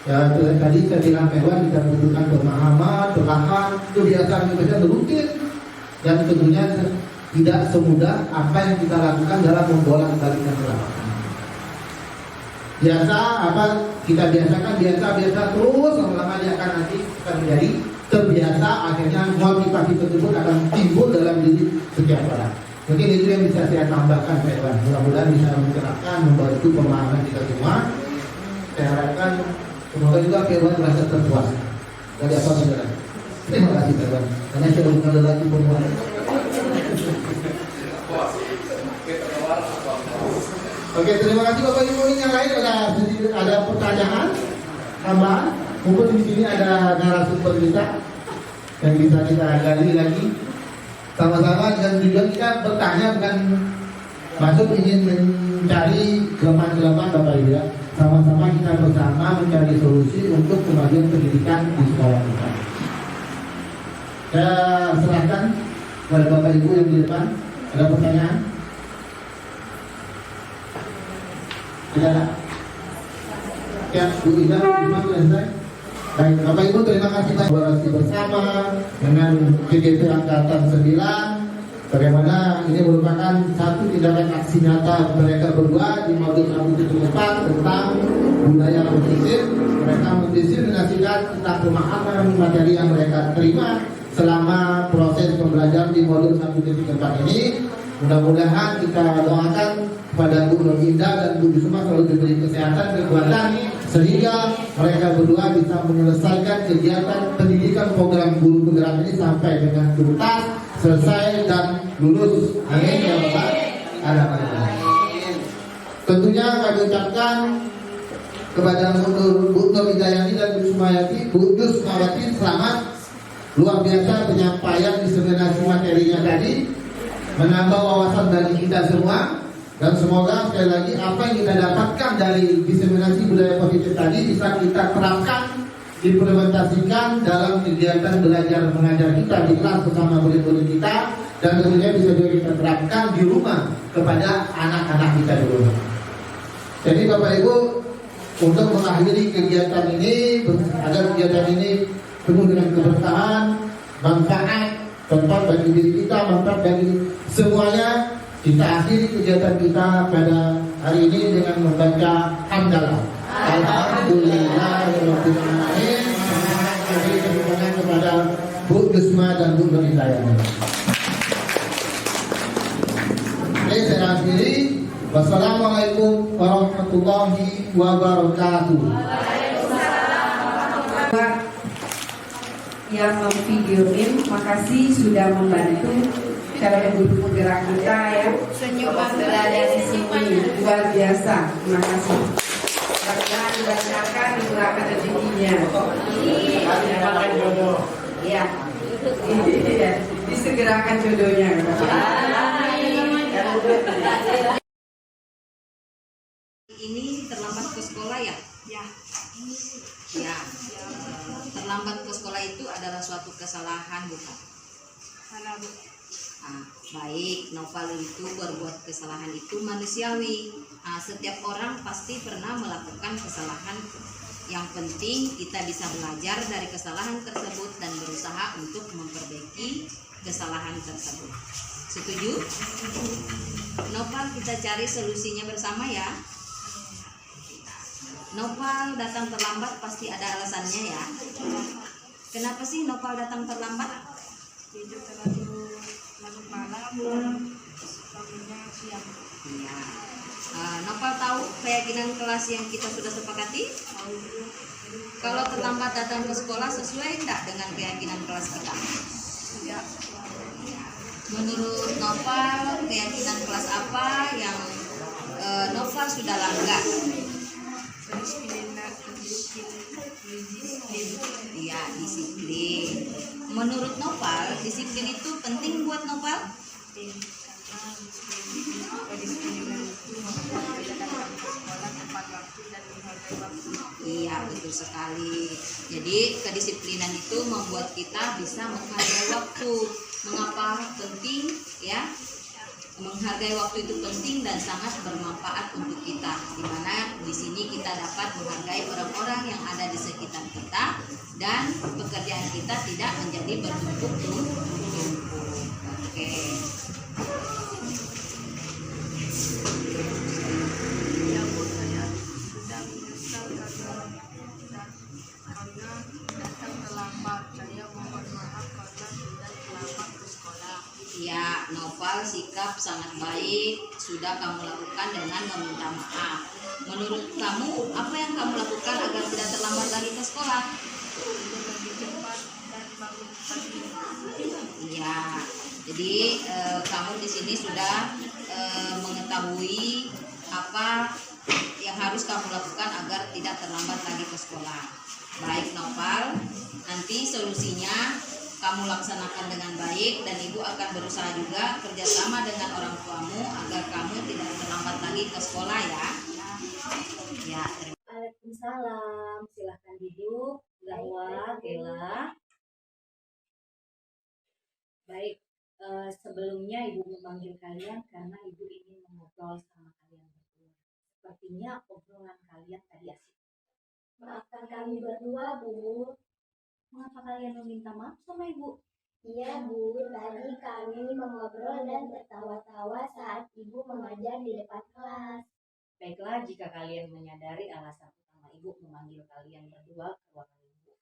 Ya, tadi saya bilang Irwan, kita butuhkan pemahaman, perlahan, kebiasaan rutin, dan tentunya tidak semudah apa yang kita lakukan dalam membolak-balikkan telapak tangan. Kita biasakan biasa terus, lama-lama dia akan nanti akan menjadi terbiasa, akhirnya motivasi tersebut akan timbul dalam diri setiap orang. Mungkin itu yang bisa saya tambahkan Pak Irwan. Mudah-mudahan bisa mencerahkan, membantu pemahaman kita semua. Saya harapkan semoga juga Pak Irwan merasa terpuas dari apa saudara. Terima kasih Pak Irwan. Karena saya bukan lelaki perempuan. Oke, terima kasih Bapak Ibu. Yang lain ada pertanyaan tambahan? Mungkin di sini ada narasumber kita yang bisa kita gali lagi sama-sama, dan juga kita bertanya bukan masuk ingin mencari kelemahan Bapak Ibu ya. Sama-sama kita bersama mencari solusi untuk kemajuan pendidikan di sekolah kita. Saya serahkan kepada Bapak Ibu yang di depan. Ada pertanyaan? Ada? Ya, Bu Ida, terima kasih. Baik, Bapak Ibu terima kasih kolaborasi bersama dengan GGP Angkatan 9 Bagaimana ini merupakan satu tindakan aksi nyata mereka berdua di modul 174 tentang budaya pesisir. Mereka mendiseminasikan tentang pemahaman materi yang mereka terima selama proses pembelajaran di modul 174 ini. Mudah-mudahan kita doakan kepada Bu Nur Indah dan Bu Yusma selalu diberi kesehatan, kekuatan, sehingga mereka berdua bisa menyelesaikan kegiatan pendidikan program guru penggerak ini sampai dengan tuntas, selesai dan lulus. Amin ya Rabbal alamin. Tentunya kami ucapkan kepada Bu Nur Hidayani dan Bu Yusmawati selamat. Luar biasa penyampaian diseminasi materinya tadi, menambah wawasan bagi kita semua. Dan semoga sekali lagi apa yang kita dapatkan dari diseminasi budaya positif tadi bisa kita terapkan, implementasikan dalam kegiatan belajar mengajar kita di kelas bersama murid-murid kita, dan tentunya bisa juga kita terapkan di rumah kepada anak-anak kita di rumah. Jadi Bapak Ibu, untuk mengakhiri kegiatan ini, agar kegiatan ini penuh dengan keberkahan, manfaat, manfaat bagi diri kita, manfaat bagi semuanya, kita akhiri kegiatan kita pada hari ini dengan membaca hamdalah. Alhamdulillahirabbil alamin. Jadi terima kepada Bu Yusma dan Bu Nur Hidayani. Oke, saya akhiri. Wassalamualaikum warahmatullahi wabarakatuh. Yang memvideoin, makasih sudah membantu cara guru penggerak kita ya. Senyuman berada di sini luar biasa. Terima kasih. Mudah-mudahan dilancarkan, dimurahkan rezekinya. Iya. Iya. Disegerakan jodohnya. Ini terlambat ke sekolah ya? Ya. Ya. Terlambat ke sekolah itu adalah suatu kesalahan bukan? Salah bu. Nah, baik, Noval itu berbuat kesalahan itu manusiawi. Nah, setiap orang pasti pernah melakukan kesalahan. Yang penting kita bisa belajar dari kesalahan tersebut dan berusaha untuk memperbaiki kesalahan tersebut. Setuju? Noval, kita cari solusinya bersama ya. Noval datang terlambat pasti ada alasannya ya. Kenapa sih Noval datang terlambat? Iya. Noval tahu keyakinan kelas yang kita sudah sepakati? Kalau terlambat datang ke sekolah sesuai tidak dengan keyakinan kelas kita? Tidak. Menurut Noval, keyakinan kelas apa yang Noval sudah langgar? Iya, disiplin. Menurut Noval, disiplin itu penting buat Noval? Iya, betul sekali. Jadi kedisiplinan itu membuat kita bisa menghargai waktu. Mengapa penting ya? Menghargai waktu itu penting dan sangat bermanfaat untuk kita. Di mana di sini kita dapat menghargai orang-orang yang ada di sekitar kita dan pekerjaan kita tidak menjadi bertumpuk-tumpuk. Oke. Ya Bu, saya sudah menyesal karena datang terlambat. Saya mohon maaf karena sudah terlambat ke sekolah. Ya, Noval, sikap sangat baik sudah kamu lakukan dengan meminta maaf. Menurut kamu, apa yang kamu lakukan agar tidak terlambat lagi ke sekolah? Lebih cepat dan bangun pagi. Iya, jadi kamu di sini sudah mengetahui apa yang harus kamu lakukan agar tidak terlambat lagi ke sekolah. Baik Noval, nanti solusinya kamu laksanakan dengan baik dan ibu akan berusaha juga kerjasama dengan orang tuamu agar kamu tidak terlambat lagi ke sekolah ya. Ya, Waalaikumsalam. Silahkan duduk. Gawwa, Bella. Baik, sebelumnya ibu memanggil kalian karena ibu ingin mengobrol sama kalian berdua. Sepertinya obrolan kalian tadi asik. Maafkan kami berdua, Bu. Mengapa kalian meminta maaf sama ibu? Iya Bu, tadi kami mengobrol dan tertawa-tawa saat Ibu mengajar di depan kelas. Baiklah, jika kalian menyadari alasan utama Ibu memanggil kalian berdua ke ruangan Ibu.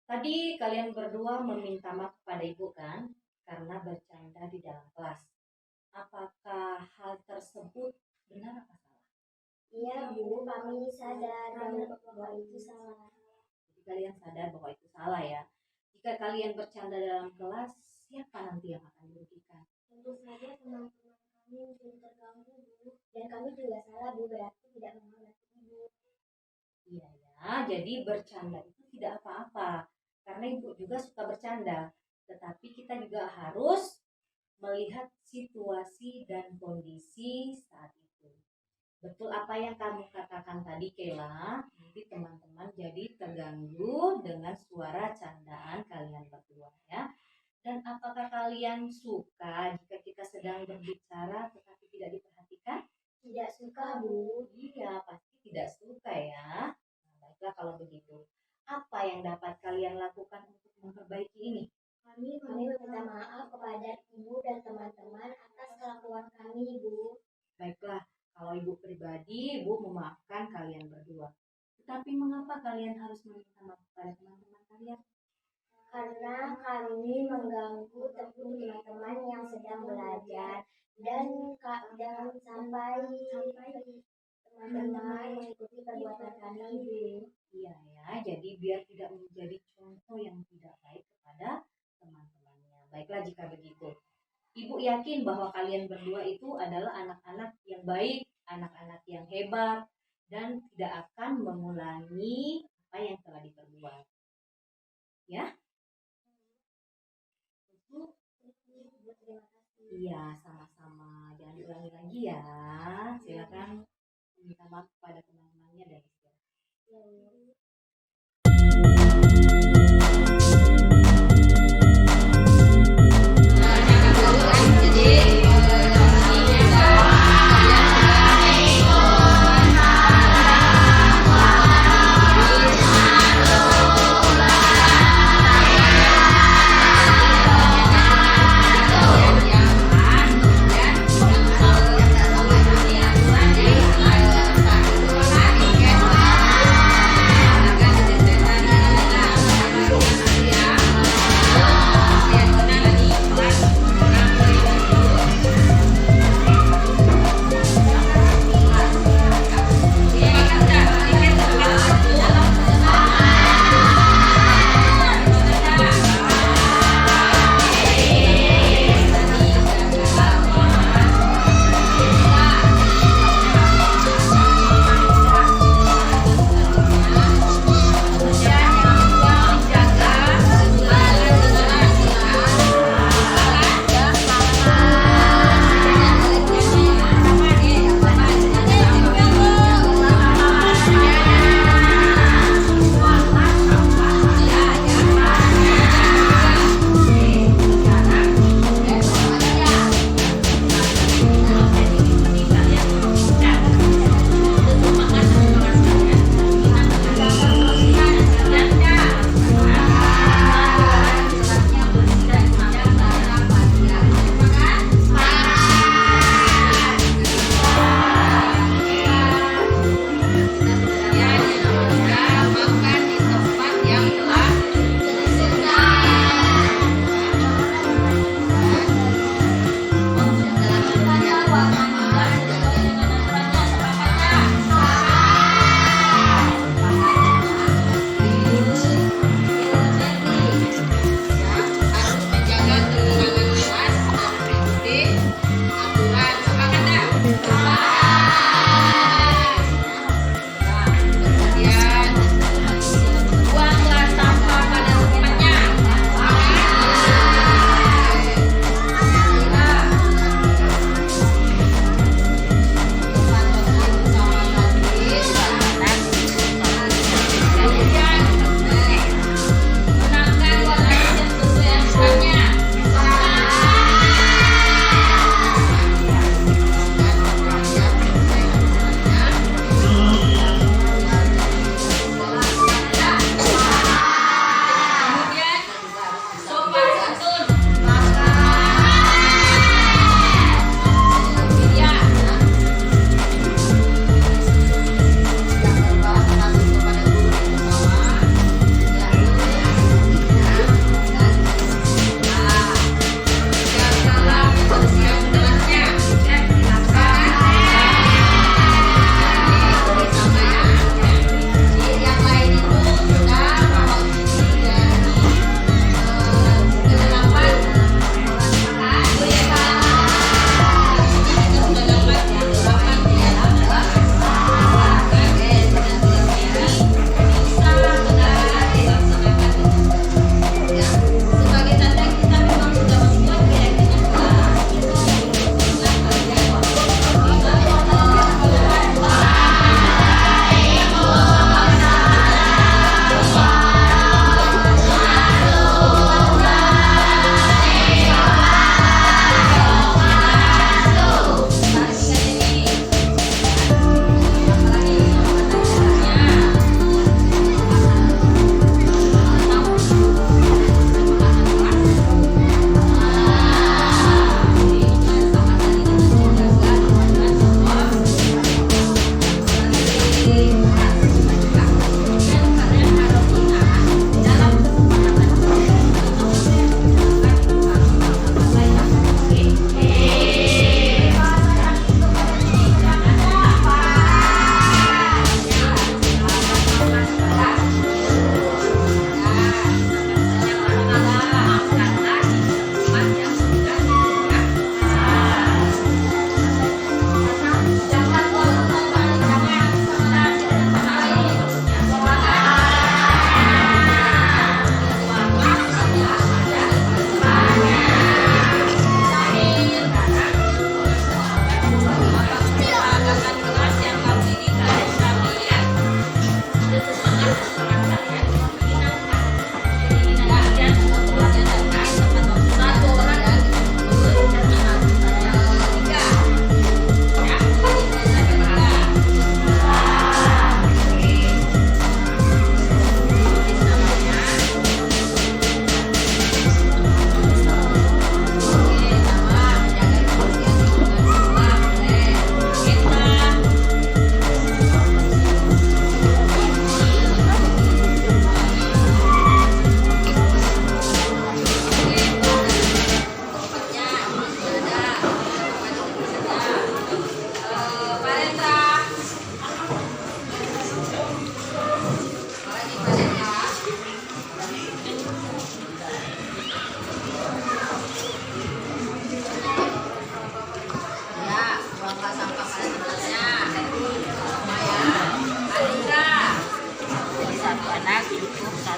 Tadi kalian berdua meminta maaf kepada Ibu kan? Karena bercanda di dalam kelas. Apakah hal tersebut benar atau salah? Iya Bu, kami sadar bahwa itu salah. Jadi kalian sadar bahwa itu salah ya. Jika kalian bercanda dalam kelas, siapa nanti yang akan dirugikan? Tentu saja teman-teman kami mungkin terganggu Bu. Dan kami juga salah Bu, berarti tidak menghormati Ibu. Iya ya, jadi bercanda itu tidak apa-apa. Karena Ibu juga suka bercanda. Tetapi kita juga harus melihat situasi dan kondisi saat itu. Betul apa yang kamu katakan tadi, Kela. Nanti teman-teman jadi terganggu dengan suara candaan kalian berdua ya. Dan apakah kalian suka jika kita sedang berbicara tetapi tidak diperhatikan? Tidak suka Bu. Iya, pasti tidak suka ya. Nah, baiklah kalau begitu. Apa yang dapat kalian lakukan untuk memperbaiki ini? Kami meminta maaf kepada Ibu dan teman-teman atas kelakuan kami Bu. Baiklah, kalau Ibu pribadi, Ibu memaafkan kalian berdua. Tetapi mengapa kalian harus meminta maaf kepada teman-teman kalian? Karena kami mengganggu teman-teman yang sedang belajar dan jangan sampai teman-teman mengikuti perbuatan kami Bu. Iya ya, jadi biar tidak menjadi contoh yang tidak baik kepada teman-temannya. Baiklah jika begitu. Ibu yakin bahwa kalian berdua itu adalah anak-anak yang baik, anak-anak yang hebat, dan tidak akan mengulangi apa yang telah diperbuat. Ya? Iya, sama-sama. Jangan diulangi lagi ya. Silakan minta maaf kepada teman-temannya dan istirahat.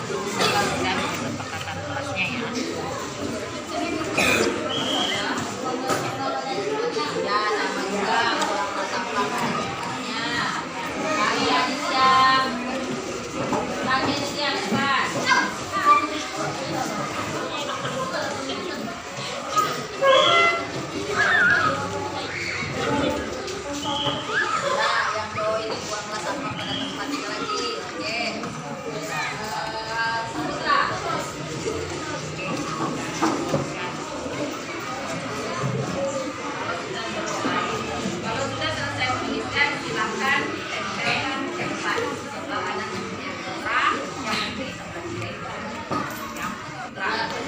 Silakan kesepakatan kelasnya ya. Ya, nama juga orang mata pelajarannya. Kalian siap. Kalian siap, Pak. Yang cowok ini buanglah sampah pada tempatnya lagi. Oke. Samudra. Kalau sudah selesai menuliskan, silakan tempelkan ke depan. Sebelah kanan yang merah, yang kiri sebelah kiri. Yang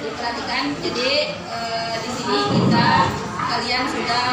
diperhatikan. Jadi di sini kalian sudah